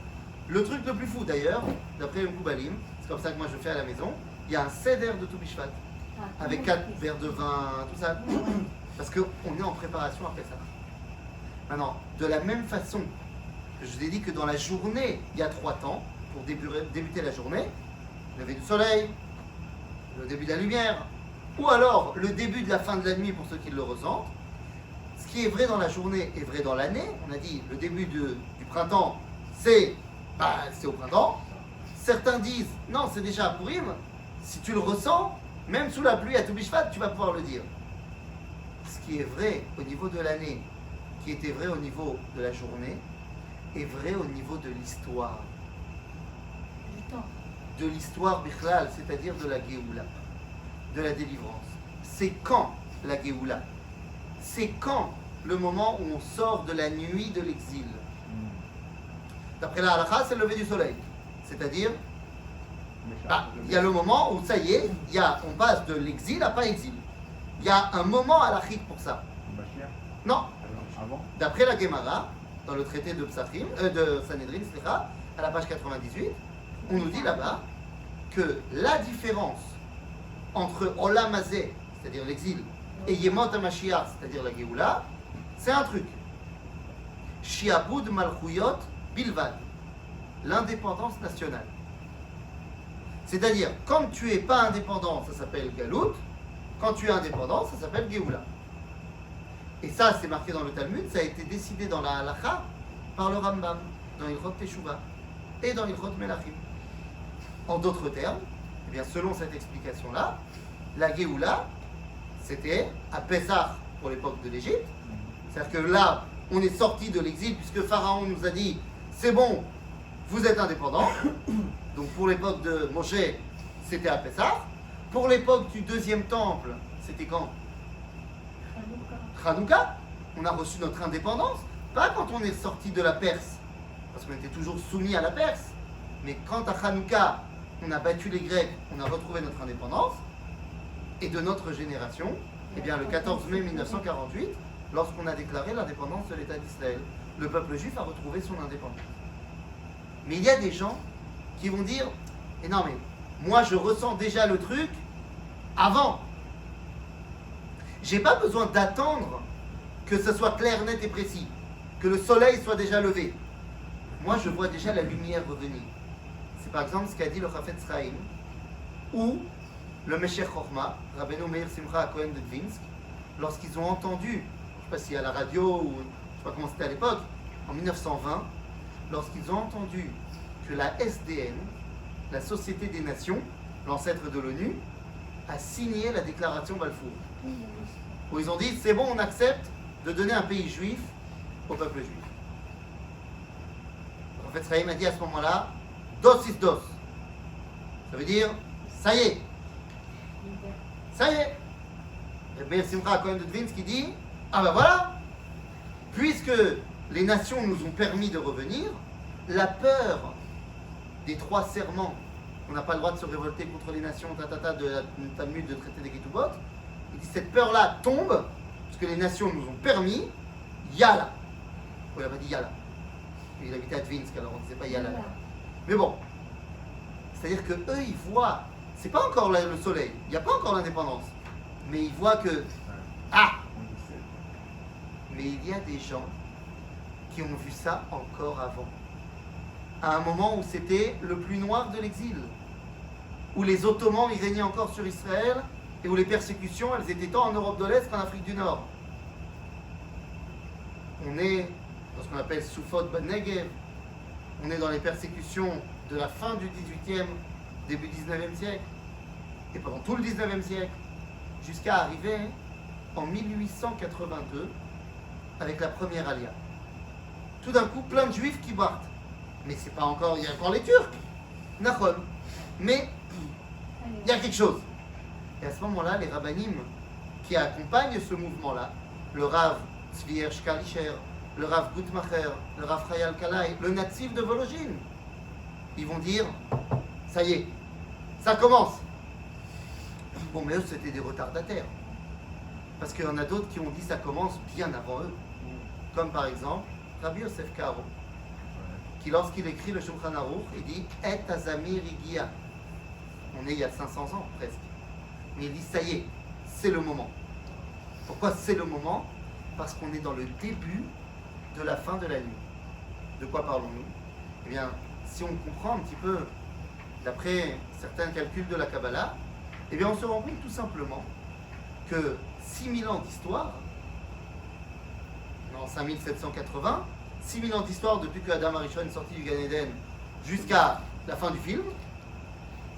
le truc le plus fou d'ailleurs, d'après le Koubalim, c'est comme ça que moi je fais à la maison, il y a un seder de tout Bishvat, Ah, tout avec le 4 monde fait verres de vin, tout ça, parce qu'on est en préparation après ça. Maintenant, de la même façon que je vous ai dit que dans la journée, il y a 3 temps pour débuter la journée, le lever du soleil, le début de la lumière, ou alors le début de la fin de la nuit pour ceux qui le ressentent. Ce qui est vrai dans la journée est vrai dans l'année. On a dit le début du printemps, c'est au printemps. Certains disent non, c'est déjà à Purim. Si tu le ressens, même sous la pluie à Toubishvat, tu vas pouvoir le dire. Ce qui est vrai au niveau de l'année, qui était vrai au niveau de la journée, est vrai au niveau de l'histoire. du temps. De l'histoire Bichlal, c'est-à-dire de la Géoula, de la délivrance. C'est quand la Géoula? C'est quand le moment où on sort de la nuit de l'exil? D'après la halakha, c'est le lever du soleil. C'est-à-dire, il y a le moment où ça y est, on passe de l'exil à pas exil. Il y a un moment halachique pour ça. Mashiach, Non, avant. d'après la Gemara, dans le traité de Psachim, de Sanhedrin, à la page 98, on nous dit là-bas que la différence entre Olam Hazeh, c'est-à-dire l'exil, et Yemot HaMashiach, c'est-à-dire la Géoula, c'est un truc. Shiabud Malchuyot Bilvad, l'indépendance nationale. C'est-à-dire, quand tu es pas indépendant, ça s'appelle Galout, quand tu es indépendant, ça s'appelle Géoula. Et ça, c'est marqué dans le Talmud, ça a été décidé dans la Halacha par le Rambam, dans Ilchot Teshuvah et dans Ilchot Melachim. En d'autres termes, eh bien, selon cette explication-là, la Géoula, c'était à Pessah pour l'époque de l'Égypte. C'est-à-dire que là, on est sorti de l'exil puisque Pharaon nous a dit c'est bon, vous êtes indépendants. Donc pour l'époque de Moshe, c'était à Pessah. Pour l'époque du deuxième temple, c'était quand? Hanouka. Hanouka. On a reçu notre indépendance, pas quand on est sorti de la Perse, parce qu'on était toujours soumis à la Perse, mais quand à Hanouka, on a battu les Grecs, on a retrouvé notre indépendance, et de notre génération, eh bien le 14 mai 1948, lorsqu'on a déclaré l'indépendance de l'État d'Israël, le peuple juif a retrouvé son indépendance. Mais il y a des gens qui vont dire, eh non mais moi je ressens déjà le truc avant. J'ai pas besoin d'attendre que ce soit clair, net et précis, que le soleil soit déjà levé. Moi, je vois déjà la lumière revenir. C'est par exemple ce qu'a dit le Chafetz Chaim, ou le Meshech Chochma, Rabbeinu Meir Simcha Cohen de Dvinsk, lorsqu'ils ont entendu, je ne sais pas si à la radio ou je ne sais pas comment c'était à l'époque, en 1920, lorsqu'ils ont entendu que la SDN, la Société des Nations, l'ancêtre de l'ONU, a signé la déclaration Balfour, où ils ont dit c'est bon, on accepte de donner un pays juif au peuple juif. En fait, Sraïm a dit à ce moment-là, dos is dos. Ça veut dire, ça y est. Ça y est. Et Meir Simcha Cohen de Dvinsk qui dit, ah ben voilà, puisque les nations nous ont permis de revenir, la peur des 3 serments, on n'a pas le droit de se révolter contre les nations, de la Talmud, de traité des Ketubot, il dit cette peur-là tombe, parce que les nations nous ont permis, Yalla. Il n'a pas dit Yalla. Il habitait à Dvinsk, alors on ne disait pas Yalla. Mais bon, c'est-à-dire que eux, ils voient, c'est pas encore le soleil, il n'y a pas encore l'indépendance, mais ils voient que, ah, mais il y a des gens qui ont vu ça encore avant, à un moment où c'était le plus noir de l'exil, où les Ottomans ils régnaient encore sur Israël et où les persécutions elles étaient tant en Europe de l'Est qu'en Afrique du Nord. On est dans ce qu'on appelle Soufot Ben Negev, on est dans les persécutions de la fin du 18e, début 19e siècle, et pendant tout le 19e siècle, jusqu'à arriver en 1882 avec la première alia. Tout d'un coup, plein de juifs qui partent. Mais c'est pas encore, il y a encore les Turcs, Nahon. Mais il y a quelque chose. Et à ce moment-là, les rabbanim qui accompagnent ce mouvement-là, le Rav Tzvi Hersh Kalischer, le Rav Gutmacher, le Rav Chayal Kalai, le natif de Vologine, ils vont dire, ça y est, ça commence. Bon, mais eux, c'était des retardataires. Parce qu'il y en a d'autres qui ont dit ça commence bien avant eux. Comme par exemple, Rabbi Yosef Karo, qui lorsqu'il écrit le Shulchan Aruch, il dit « Et azamir igia ». On est il y a 500 ans presque. Mais il dit « ça y est, c'est le moment ». Pourquoi c'est le moment? Parce qu'on est dans le début de la fin de la nuit. De quoi parlons-nous? Eh bien, si on comprend un petit peu, d'après certains calculs de la Kabbalah, eh bien on se rend compte tout simplement que 6000 ans d'histoire, en 5780, 6000 ans d'histoire depuis que Adam Arishon est sorti du Gan Eden jusqu'à la fin du film,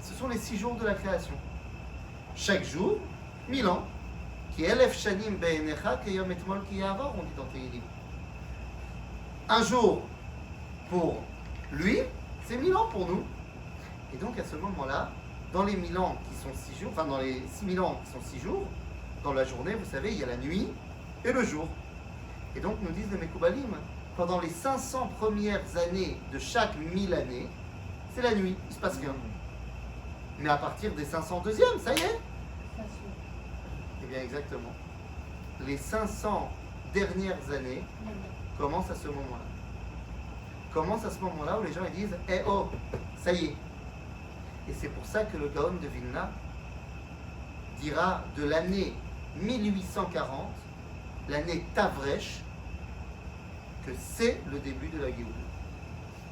ce sont les 6 jours de la création. Chaque jour, 1000 ans, qui elef shanim be'enecha keyom etmol ki ya'avor, on dit dans Tehillim. Un jour pour lui, c'est 1000 ans pour nous. Et donc à ce moment-là, dans les 1000 ans qui sont 6 jours, enfin dans les 6000 ans qui sont 6 jours, dans la journée, vous savez, il y a la nuit et le jour. Et donc nous disent les Mekoubalim, pendant les 500 premières années de chaque 1000 années, c'est la nuit, il ne se passe rien. Mais à partir des 502e, ça y est. Eh bien exactement. Les 500 dernières années commencent à ce moment-là. Commencent à ce moment-là où les gens ils disent « Eh oh, ça y est ». Et c'est pour ça que le Gaon de Vilna dira de l'année 1840, l'année Tavresh, que c'est le début de la Géoula.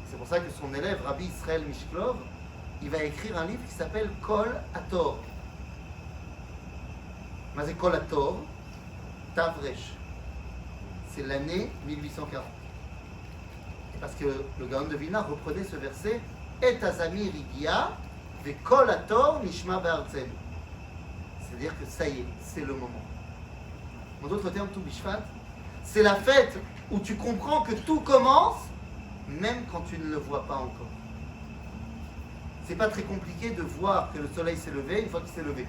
C'est pour ça que son élève, Rabbi Israël Mishklov, il va écrire un livre qui s'appelle Kol Hator. Mais c'est Kol Hator, Tavresh. C'est l'année 1840. Parce que le Gaon de Vilna reprenait ce verset Et Azamir Igia, ve Kol Hator Nishma Be'artzenu. C'est-à-dire que ça y est, c'est le moment. En d'autres termes, tout Bishvat, c'est la fête où tu comprends que tout commence, même quand tu ne le vois pas encore. C'est pas très compliqué de voir que le soleil s'est levé une fois qu'il s'est levé.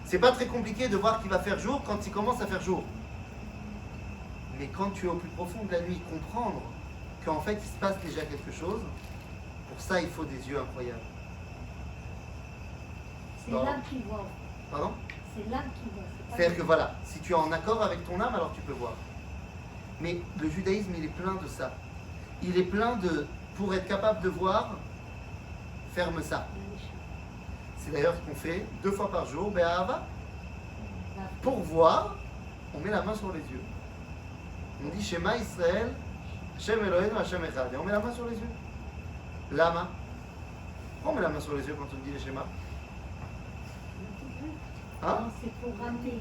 C'est pas très compliqué de voir qu'il va faire jour quand il commence à faire jour. Mais quand tu es au plus profond de la nuit, comprendre qu'en fait il se passe déjà quelque chose, pour ça il faut des yeux incroyables. C'est l'âme qui voit. Pardon? C'est l'âme qui voit. C'est-à-dire que voilà, si tu es en accord avec ton âme, alors tu peux voir. Mais le judaïsme, il est plein de ça. Il est plein de, pour être capable de voir, ferme ça. C'est d'ailleurs ce qu'on fait 2 fois par jour, Be'ahava. Pour voir, on met la main sur les yeux. On dit Shema Israël, Hashem Eloheinu, Hashem Echad. Et on met la main sur les yeux. Lama. Pourquoi on met la main sur les yeux quand on dit les schémas? Hein? Non, c'est pour ramener.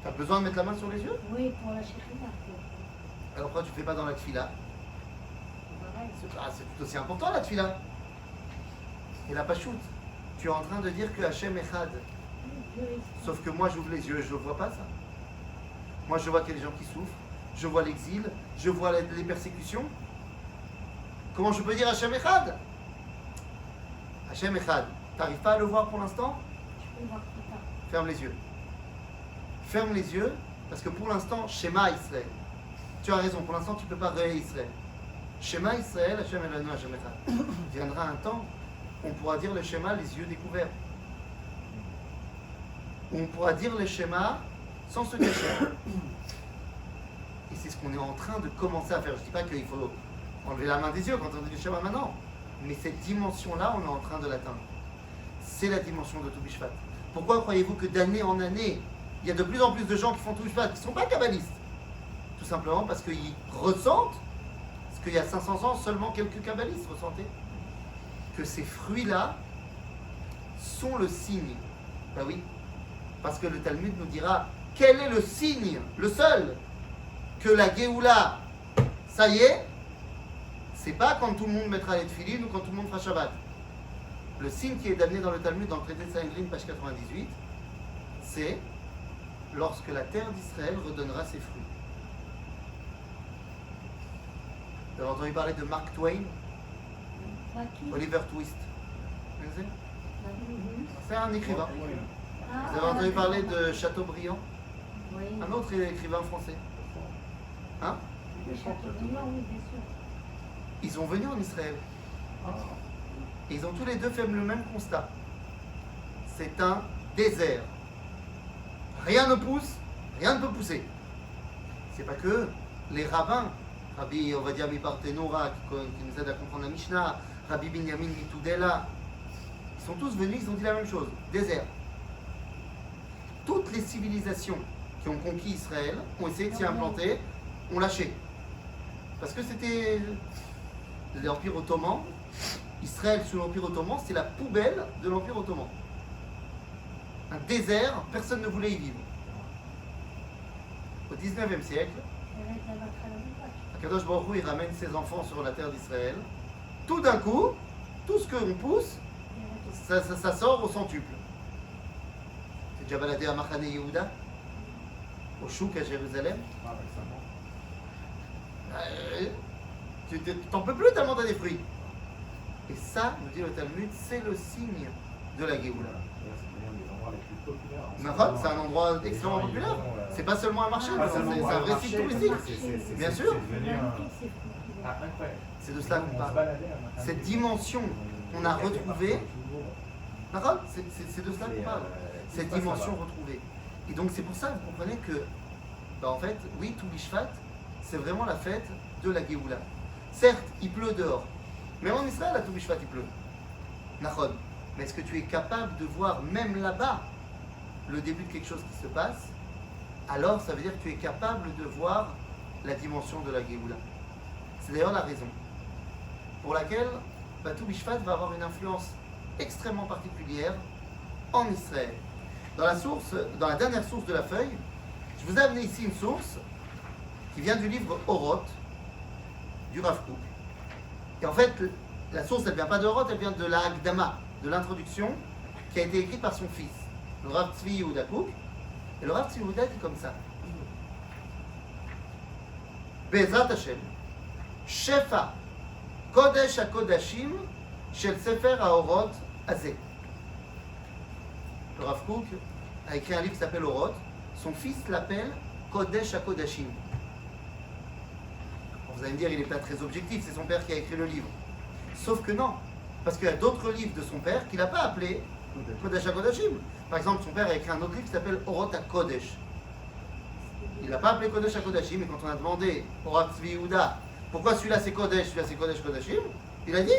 T'as besoin de mettre la main sur les yeux? Oui, pour la chérina. Alors pourquoi tu ne fais pas dans la tfila? C'est tout aussi important la tfila. Et la pachout. Tu es en train de dire que Hashem Echad. Sauf que moi j'ouvre les yeux et je ne vois pas ça. Moi je vois qu'il y a des gens qui souffrent, je vois l'exil, je vois les persécutions. Comment je peux dire Hashem Echad? Hashem Echad. T'arrives pas à le voir pour l'instant? Je peux voir plus tard. Ferme les yeux. Ferme les yeux, parce que pour l'instant, Shema Israël. Tu as raison, pour l'instant tu ne peux pas réveiller Israël. Shema Israël, Hashem Eloheinu, Hashem Echad. Viendra un temps où on pourra dire le Shema les yeux découverts. Où on pourra dire le Shema sans se cacher. Et c'est ce qu'on est en train de commencer à faire. Je ne dis pas qu'il faut enlever la main des yeux quand on dit le Shema maintenant. Mais cette dimension-là, on est en train de l'atteindre. C'est la dimension de Tou Bishvat. Pourquoi croyez-vous que d'année en année, il y a de plus en plus de gens qui font Tou Bishvat, qui ne sont pas kabbalistes? Tout simplement parce qu'ils ressentent, parce qu'il y a 500 ans, seulement quelques kabbalistes ressentaient, que ces fruits-là sont le signe. Ben oui, parce que le Talmud nous dira, quel est le signe, le seul, que la Géoula, ça y est, c'est pas quand tout le monde mettra les tefilines ou quand tout le monde fera Shabbat. Le signe qui est amené dans le Talmud, dans le traité de Sanhedrin, page 98, c'est lorsque la terre d'Israël redonnera ses fruits. Vous avez entendu parler de Mark Twain, Oliver Twist. Vous connaissez? C'est un écrivain. Vous avez entendu parler de Chateaubriand, Oui. un autre écrivain français. Hein? Chateaubriand, oui, bien sûr. Ils sont venus en Israël. Et ils ont tous les deux fait le même constat. C'est un désert. Rien ne pousse, rien ne peut pousser. C'est pas que les rabbins, Rabbi Ovadia Mipartenora qui nous aide à comprendre la Mishnah, Rabbi Binyamin Mitoudela, ils sont tous venus, ils ont dit la même chose. Désert. Toutes les civilisations qui ont conquis Israël ont essayé de s'y implanter, ont lâché. Parce que c'était l'Empire ottoman. Israël sous l'Empire ottoman, c'est la poubelle de l'Empire ottoman. Un désert, personne ne voulait y vivre. Au 19e siècle, Akadosh Baruch Hu, il ramène ses enfants sur la terre d'Israël. Tout d'un coup, tout ce qu'on pousse, ça sort au centuple. Tu es déjà baladé à Machane Yehuda, au Chouk à Jérusalem. Tu t'en peux plus tellement t'as des fruits. Et ça, nous dit le Talmud, c'est le signe de la Géoula. Mahon, c'est un endroit extrêmement populaire. C'est pas seulement un marché, c'est un vrai site touristique. Bien sûr. C'est de cela qu'on parle. Cette dimension qu'on a retrouvée, Mahon, c'est de cela qu'on parle. Cette dimension retrouvée. Et donc c'est pour ça, vous comprenez que, en fait, oui, Tou Bishvat, c'est vraiment la fête de la Géoula. Certes, il pleut dehors. Même en Israël, à Tou Bishvat, il pleut. Nachon. Mais est-ce que tu es capable de voir, même là-bas, le début de quelque chose qui se passe? Alors, ça veut dire que tu es capable de voir la dimension de la Géoula. C'est d'ailleurs la raison pour laquelle Tou Bishvat va avoir une influence extrêmement particulière en Israël. Dans la dernière source de la feuille, je vous ai amené ici une source qui vient du livre Oroth, du Rav Kook. Et en fait, la source, elle ne vient pas de Oroth, elle vient de la Hakdama, de l'introduction, qui a été écrite par son fils, le Rav Tzvi Yehuda Kook. Et le Rav Tzvi Yehuda dit comme ça. Be'ezrat Hashem, Shefa, Kodesh HaKodashim, Shel Sefer HaOroth Azeh. Le Rav Kook a écrit un livre qui s'appelle Oroth. Son fils l'appelle Kodesh HaKodashim. Vous allez me dire, il n'est pas très objectif, c'est son père qui a écrit le livre. Sauf que non, parce qu'il y a d'autres livres de son père qu'il n'a pas appelé Kodesh HaKodashim. Par exemple, son père a écrit un autre livre qui s'appelle Oroth HaKodesh. Il n'a pas appelé Kodesh HaKodashim, et quand on a demandé au Rav Tzvi Yehuda pourquoi celui-là c'est Kodesh, celui-là c'est Kodesh Kodashim, il a dit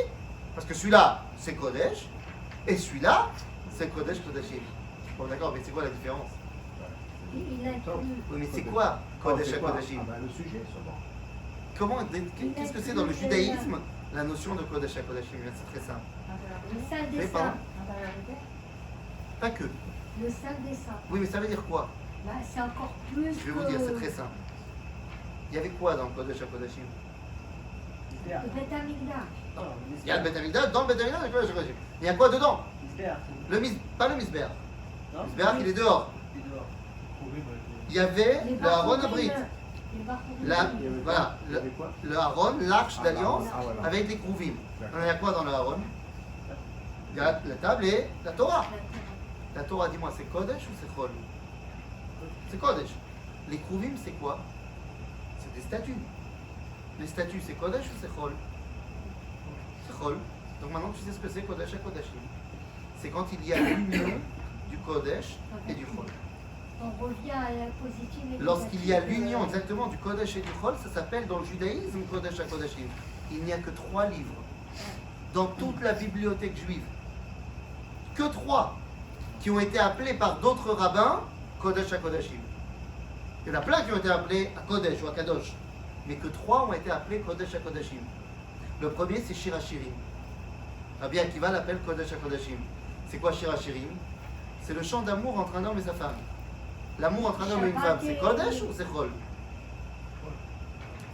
parce que celui-là c'est Kodesh, et celui-là c'est Kodesh Kodashim. Bon, d'accord, mais c'est quoi la différence? Il inclut. Oui, mais c'est quoi Kodesh C'est quoi? HaKodashim? Ah ben, le sujet, seulement. Qu'est-ce que c'est dans le judaïsme, la notion de Kodesh HaKodashim? C'est très simple. Le Saint Mais des pardon. Saints. Pas que. Le Saint des Saints. Oui, mais ça veut dire quoi? Bah, c'est encore plus. Je vais vous dire, c'est très simple. Il y avait quoi dans le Kodesh HaKodashim? Misbéach. Le Beth Amikdash. Non, Il y a le Bet Amikdash, dans le Bet Amikdash, il y a le Kodesh HaKodashim. Il y a quoi dedans? Misbéach. Pas le Misber. Non. Le Misber, il est dehors. Il est dehors. Il y avait Les le Aaron Bachorim, Abrit. les Bachorim. La- Il y avait Voilà, quoi? Il y avait quoi? Le Aaron, l'arche Ah, d'alliance, ah, voilà. avec les Krouvim. D'accord. Il y a quoi dans le Aaron? Il y a la table et la Torah. La Torah, dis-moi, c'est Kodesh ou c'est Chol? C'est Kodesh. Les Krouvim, c'est quoi? C'est des statues. Les statues, c'est Kodesh ou c'est Chol? C'est Chol. Donc maintenant, tu sais ce que c'est Kodesh à Kodashim. C'est quand il y a l'union du Kodesh et du Chol. On revient à la positive et Lorsqu'il y a négative. l'union exactement du Kodesh et du Chol, ça s'appelle dans le judaïsme Kodesh à Kodashim. Il n'y a que 3 livres dans toute la bibliothèque juive. Que 3 qui ont été appelés par d'autres rabbins Kodesh à Kodashim. Il y en a plein qui ont été appelés à Kodesh ou à Kadosh, mais que 3 ont été appelés Kodesh à Kodashim. Le premier, c'est Shir HaShirim. Rabbi Akiva l'appelle Kodesh à Kodashim. C'est quoi Shir HaShirim? C'est le chant d'amour entre un homme et sa femme. L'amour entre un homme et une femme, c'est Kodesh ou c'est Chol?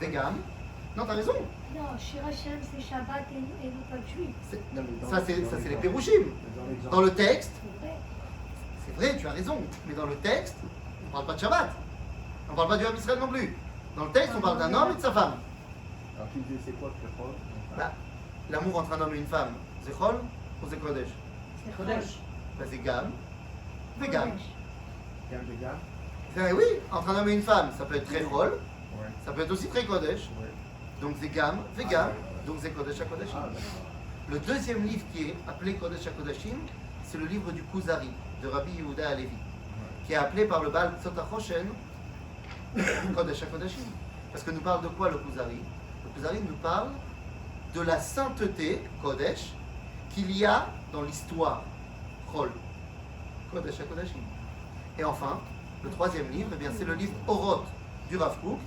Vegam. Non, t'as raison. Non, Shir Hashem, c'est Shabbat et le peuple juif. Non, mais dans- Ça, c'est dans les l'exemple. Pérouchim. Dans l'exemple. Dans le texte, C'est vrai. c'est vrai, tu as raison. Mais dans le texte, on ne parle pas de Shabbat. On ne parle pas du Ham Israël non plus. Dans le texte, on parle d'un homme et de sa femme. Alors tu disais, c'est quoi le Chol? Bah, l'amour entre un homme et une femme, c'est Chol ou c'est Kodesh? C'est Kodesh. Bah, c'est Gam. Vegam. Kodesh. Gam de Gam? Oui, entre un homme et une femme, ça peut être très Chol, Ouais. ça peut être aussi très Kodesh. Ouais. Donc c'est Gam, Vegam. Ah, ouais. Donc c'est Kodesh à Kodashim. Ah, d'accord. Le deuxième livre qui est appelé Kodesh à Kodashim, c'est le livre du Kuzari de Rabbi Yehuda Halevi, qui est appelé par le Baal Tzotachoshen Kodesh à Kodashim. Parce que nous parle de quoi le Kuzari? Le Kuzari nous parle de la sainteté, Kodesh, qu'il y a dans l'histoire, Chol, Kodesh à Kodashim. Et enfin, le troisième livre, eh bien, c'est le livre Oroth du Rav Kook,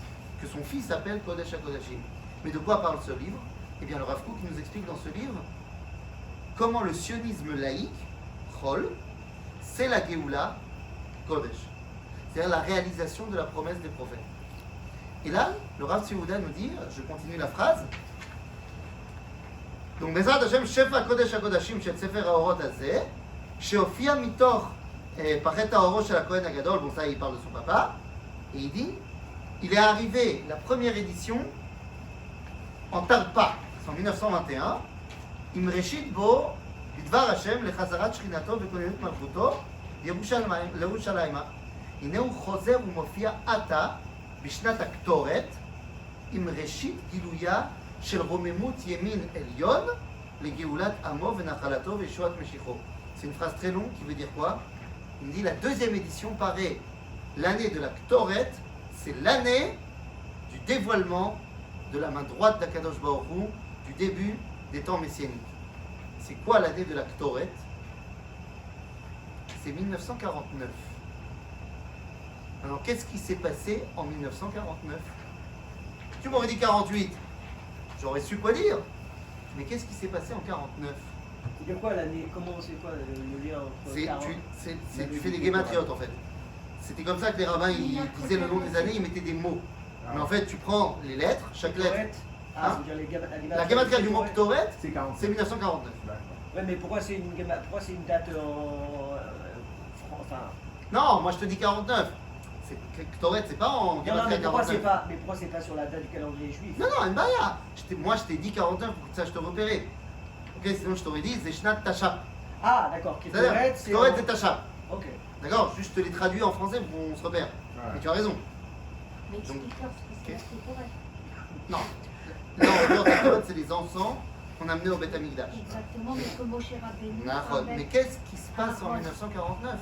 que son fils appelle Kodesh à Kodashim. Mais de quoi parle ce livre? Eh bien, le Rav Kook nous explique dans ce livre comment le sionisme laïque, Chol, c'est la Géoula Kodesh. C'est-à-dire la réalisation de la promesse des prophètes. Et là, le Rav Tzvi nous dit, je continue la phrase, donc, Bezrat Hashem, Shefa Kodesh HaKodashim של ספר האורות הזה, שהופיע מתוך פחת האורות של הכהן הגדול, bon ça il parle de son papa, et il dit, il est arrivé, la première édition, en Tarpa, c'est en 1921, עם ראשית בו, בדבר השם לחזרת שכינתו וכוננות מלכותו לירושלימה. הנה הוא חוזר ומופיע עתה בשנת הקטורת, עם ראשית גילויה של רוממות ימין עליון לגאולת עמו ונחלתו וישועת משיחו. C'est une phrase très longue qui veut dire quoi? Il dit la deuxième édition paraît l'année de la Ktoret, c'est l'année du dévoilement de la main droite d'Akadosh Baruch Hu, du début des temps messianiques. C'est quoi l'année de la Ktoret? C'est 1949. Alors qu'est-ce qui s'est passé en 1949? Tu m'aurais dit 48, j'aurais su quoi dire. Mais qu'est-ce qui s'est passé en 49? C'est quoi l'année? Comment c'est quoi le lien entre C'est, 40? tu fais des gématriotes en fait. C'était comme ça que les rabbins ils disaient le nom des années, ils mettaient des mots. Mais en fait, tu prends les lettres, chaque lettre. Ktoret. Hein? Ah, c'est-à-dire La gématria du mot Ktoret. Ktoret, C'est 40. c'est 1949. D'accord. Ouais, mais pourquoi c'est une date en. Enfin. Non, moi je te dis 49. Ktoret, c'est pas en Non, non, gématria mais pourquoi 49. c'est pas sur la date du calendrier juif? Non, non, Mbaya. Moi je t'ai dit 49 pour que ça je te repérais. Ok, sinon je t'aurais dit Zeshnat Tachap. Ah, d'accord. C'est-à-dire, Ktoret c'est Tachap. Ok. D'accord, juste je te les traduis en français pour qu'on se repère. Voilà. Mais tu as raison. Mais explique-leur ce que c'est correct. Non. Là, en dehors de Ktoret, c'est les encens qu'on amenait au Beth Amikdash. Exactement, mais que Moshe Rabbeinu Nahon. avec- Mais qu'est-ce qui se passe en 1949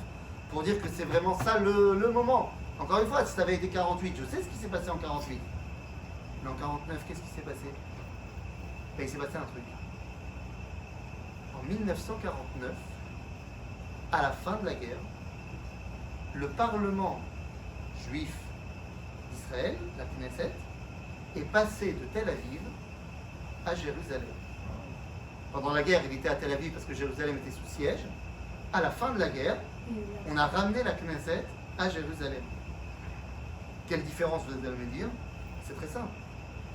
pour dire que c'est vraiment ça le moment? Encore une fois, si ça avait été 48, je sais ce qui s'est passé en 48. Mais en 49, qu'est-ce qui s'est passé? Ben, il s'est passé un truc. En 1949, à la fin de la guerre, le parlement juif d'Israël, la Knesset, est passé de Tel Aviv à Jérusalem. Pendant la guerre, il était à Tel Aviv parce que Jérusalem était sous siège. À la fin de la guerre, on a ramené la Knesset à Jérusalem. Quelle différence vous allez me dire? C'est très simple.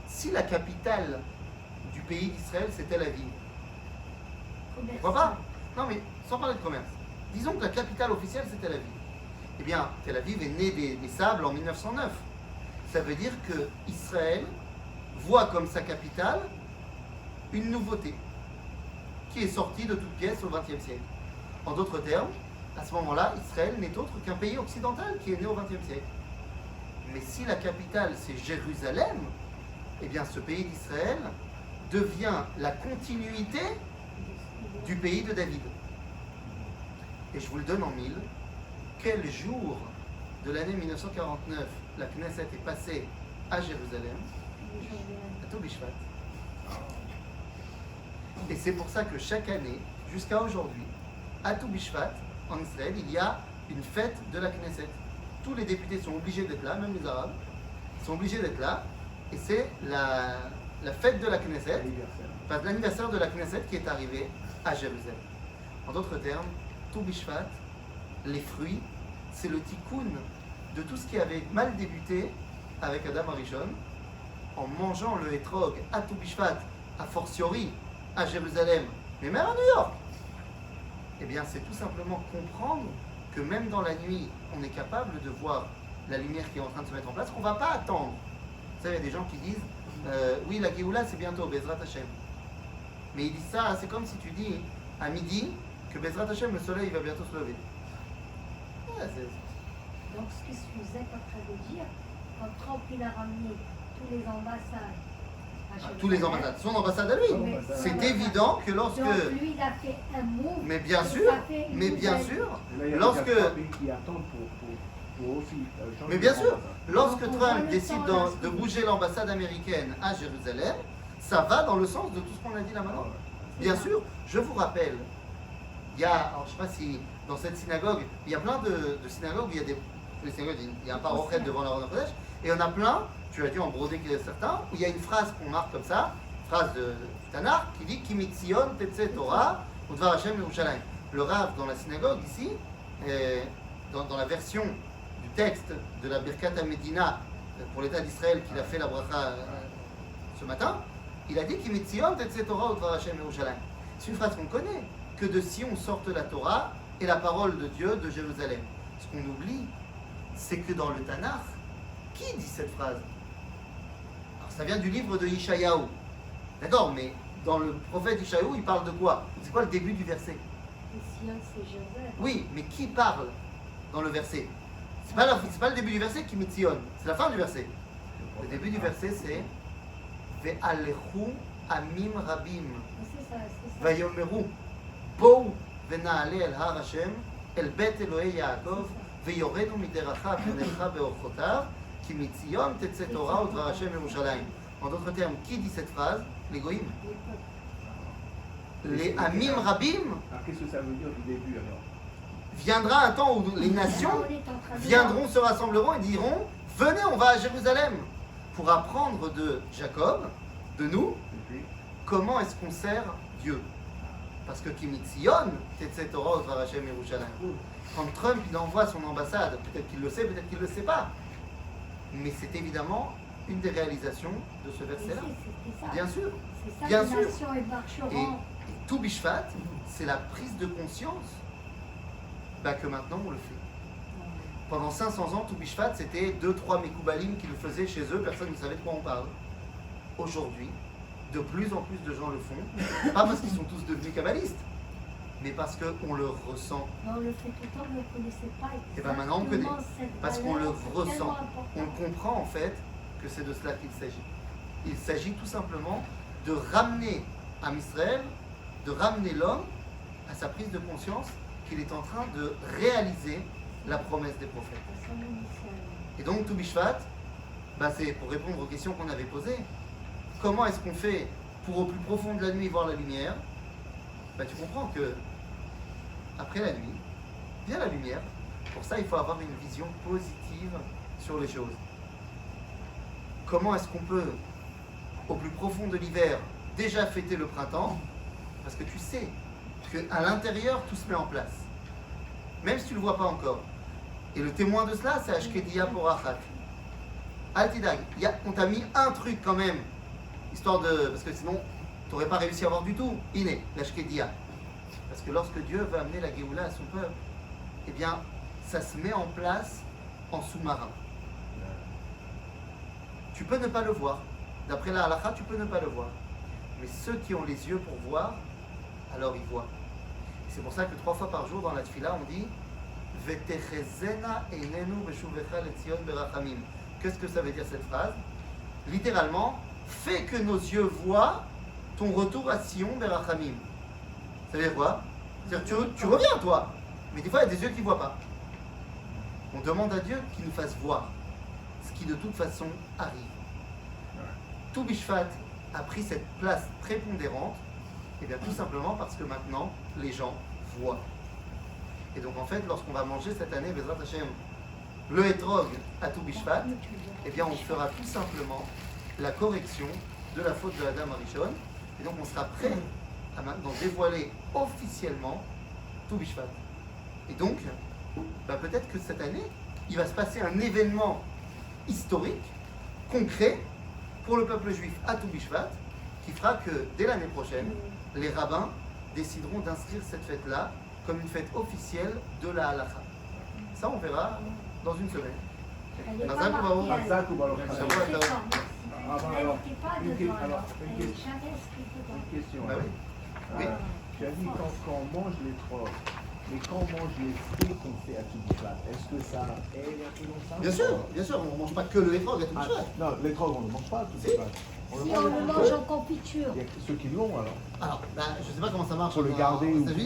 Si la capitale du pays d'Israël, c'est Tel Aviv, pourquoi pas? Non, mais sans parler de commerce. Disons que la capitale officielle, c'est Tel Aviv. Eh bien, Tel Aviv est né des sables en 1909. Ça veut dire que Israël voit comme sa capitale une nouveauté qui est sortie de toutes pièces au XXe siècle. En d'autres termes, à ce moment-là, Israël n'est autre qu'un pays occidental qui est né au XXe siècle. Mais si la capitale, c'est Jérusalem, eh bien, ce pays d'Israël devient la continuité du pays de David. Et je vous le donne en mille. Quel jour de l'année 1949 la Knesset est passée à Jérusalem? À Tobi Shvat. Et c'est pour ça que chaque année, jusqu'à aujourd'hui, à Tobi Shvat, en Israël, il y a une fête de la Knesset. Tous les députés sont obligés d'être là, même les Arabes, sont obligés d'être là. Et c'est la fête de la Knesset, enfin, l'anniversaire de la Knesset qui est arrivé à Jérusalem. En d'autres termes, Tobi Shvat, les fruits, c'est le tikkun de tout ce qui avait mal débuté avec Adam Arishon, en mangeant le hétrog à Tobi Shvat, a fortiori à Jérusalem, mais même à New York. Eh bien, c'est tout simplement comprendre que même dans la nuit, on est capable de voir la lumière qui est en train de se mettre en place, qu'on ne va pas attendre. Vous savez, il y a des gens qui disent oui, la Géoula, c'est bientôt, Bezrat Hashem. Mais ils disent ça, c'est comme si tu dis à midi que Bezrat Hashem, le soleil va bientôt se lever. Ouais, Donc, ce que vous êtes en train de dire, quand Trump il a ramené tous les ambassades à Jérusalem, tous les ambassades, son ambassade à lui. Mais- C'est évident que lorsque. Donc, lui, il a fait un move. Mais bien et sûr, ça fait une mais bien nouvelle- sûr, Là, il y a lorsque. déjà 3 pays qui attendent pour aussi changer Mais bien de sûr, ambassade. lorsque Donc, on voit Trump le décide temps de bouger l'ambassade américaine à Jérusalem, ça va dans le sens de tout ce qu'on a dit là maintenant. Bien sûr, je vous rappelle, il y a, alors je ne sais pas si dans cette synagogue, il y a plein de synagogues où il y a les synagogues, il y a un parochet devant la Ron Kodesh, et on a plein, tu as dû en broder certains, où il y a une phrase qu'on marque comme ça, phrase de Tanakh, qui dit Kimitzion Tetze Torah, Udvar Hashem Yerushalayim. Le Rav dans la synagogue ici, dans la version du texte de la Birkat HaMedina pour l'État d'Israël qu'il a fait la bracha ce matin, il a dit Kimitzion Tetze Torah Udvar Hashem Yerushalayim. C'est une phrase qu'on connaît, que de Sion sorte la Torah et la parole de Dieu de Jérusalem. Ce qu'on oublie, c'est que dans le Tanakh, qui dit cette phrase? Alors ça vient du livre de Ishayahu. D'accord, mais dans le prophète Ishayahu, il parle de quoi? C'est quoi le début du verset? Et Sion, c'est Joseph. Oui, mais qui parle dans le verset? C'est pas le début du verset qui mitzion, c'est la fin du verset. Le début du verset c'est Ve'alechu amim rabim C'est ça, c'est ça. vayomeru bou ve'naale el har Hashem el bet Elohei Yaakov ve'yoredu miderachav ve'nelcha be'orchotav ki mitzion tetze Torah udvar Hashem Yerushalayim. En d'autres termes, qui dit cette phrase? Les goïms. Les amim rabim. Alors, qu'est-ce que ça veut dire du début alors? Viendra un temps où les nations On est en train de viendront, se rassembleront et diront venez, on va à Jérusalem pour apprendre de Jacob, de nous, Et puis, comment est-ce qu'on sert Dieu. Parce que Kimitzion, Tetze Torah Udvar Hashem Yerushalayim. Quand Trump il envoie son ambassade, peut-être qu'il le sait, peut-être qu'il ne le sait pas, mais c'est évidemment une des réalisations de ce verset-là. C'était ça. Bien sûr. C'est ça, bien les sûr. nations et marcheront. Et tout Bishvat, c'est la prise de conscience que maintenant on le fait. Pendant 500 ans, tout Bishvat, c'était 2-3 Mekoubalim qui le faisaient chez eux, personne ne savait de quoi on parle. Aujourd'hui, de plus en plus de gens le font, pas parce qu'ils sont tous devenus kabbalistes, mais parce qu'on le ressent. Mais on le fait tout le temps, mais on ne connaissait pas. Et bien maintenant on connaît, exactement cette parce qu'on le valeur, c'est ressent. tellement important. On comprend en fait que c'est de cela qu'il s'agit. Il s'agit tout simplement de ramener à Israël, de ramener l'homme à sa prise de conscience qu'il est en train de réaliser la promesse des prophètes. À son initial. Et donc, tout Bishvat, c'est pour répondre aux questions qu'on avait posées. Comment est-ce qu'on fait pour au plus profond de la nuit voir la lumière? Tu comprends que après la nuit, vient la lumière. Pour ça, il faut avoir une vision positive sur les choses. Comment est-ce qu'on peut, au plus profond de l'hiver, déjà fêter le printemps? Parce que tu sais qu'à l'intérieur, tout se met en place. Même si tu ne le vois pas encore. Et le témoin de cela, c'est Ashkedia Porachat. Altidag, on t'a mis un truc quand même, histoire de. Parce que sinon, tu n'aurais pas réussi à voir du tout. Iné, l'Ashkedia. Parce que lorsque Dieu va amener la Géoula à son peuple, eh bien, ça se met en place en sous-marin. Tu peux ne pas le voir. D'après la halakha, tu peux ne pas le voir. Mais ceux qui ont les yeux pour voir, alors ils voient. C'est pour ça que 3 fois par jour dans la tfila, on dit Vetechezena einenu beshuvecha letzion berachamim. Qu'est-ce que ça veut dire cette phrase? Littéralement, fais que nos yeux voient ton retour à Sion berachamim. Ça veut dire quoi? C'est-à-dire tu reviens toi, mais des fois il y a des yeux qui ne voient pas. On demande à Dieu qu'il nous fasse voir ce qui de toute façon arrive. Tout Bishvat a pris cette place prépondérante, et bien tout simplement parce que maintenant les gens voient. Et donc en fait, lorsqu'on va manger cette année, Bezrat Hashem, le Etrog à tout Bishvat, eh bien on fera tout simplement la correction de la faute de Adam Arishon, et donc on sera prêt à maintenant dévoiler officiellement tout Bishvat. Et donc, peut-être que cette année, il va se passer un événement historique, concret, pour le peuple juif à tout Bishvat, qui fera que dès l'année prochaine, les rabbins décideront d'inscrire cette fête-là comme une fête officielle de la halakha. Ça, on verra dans une semaine. Elle n'est pas Mazal marquée, Tov. elle. Mazal Tov, alors. Elle Mazal n'était Tov. pas, merci. Elle alors, n'était pas une dedans, alors, elle une n'est question. jamais inscrite dedans. Une question. Bah oui. Oui. Tu as dit quand on mange les trocs, mais quand on mange les fruits qu'on fait à tout Bishvat, est-ce que ça aide un peu dans ça? Bien sûr, on ne mange pas que le Etrog à tout Bishvat. Non, les trocs, on ne mange pas à tout Bishvat. Si on le mange en confiture. Il y a ceux qui l'ont alors. Alors, je ne sais pas comment ça marche Pour le aux garder ou- États-Unis.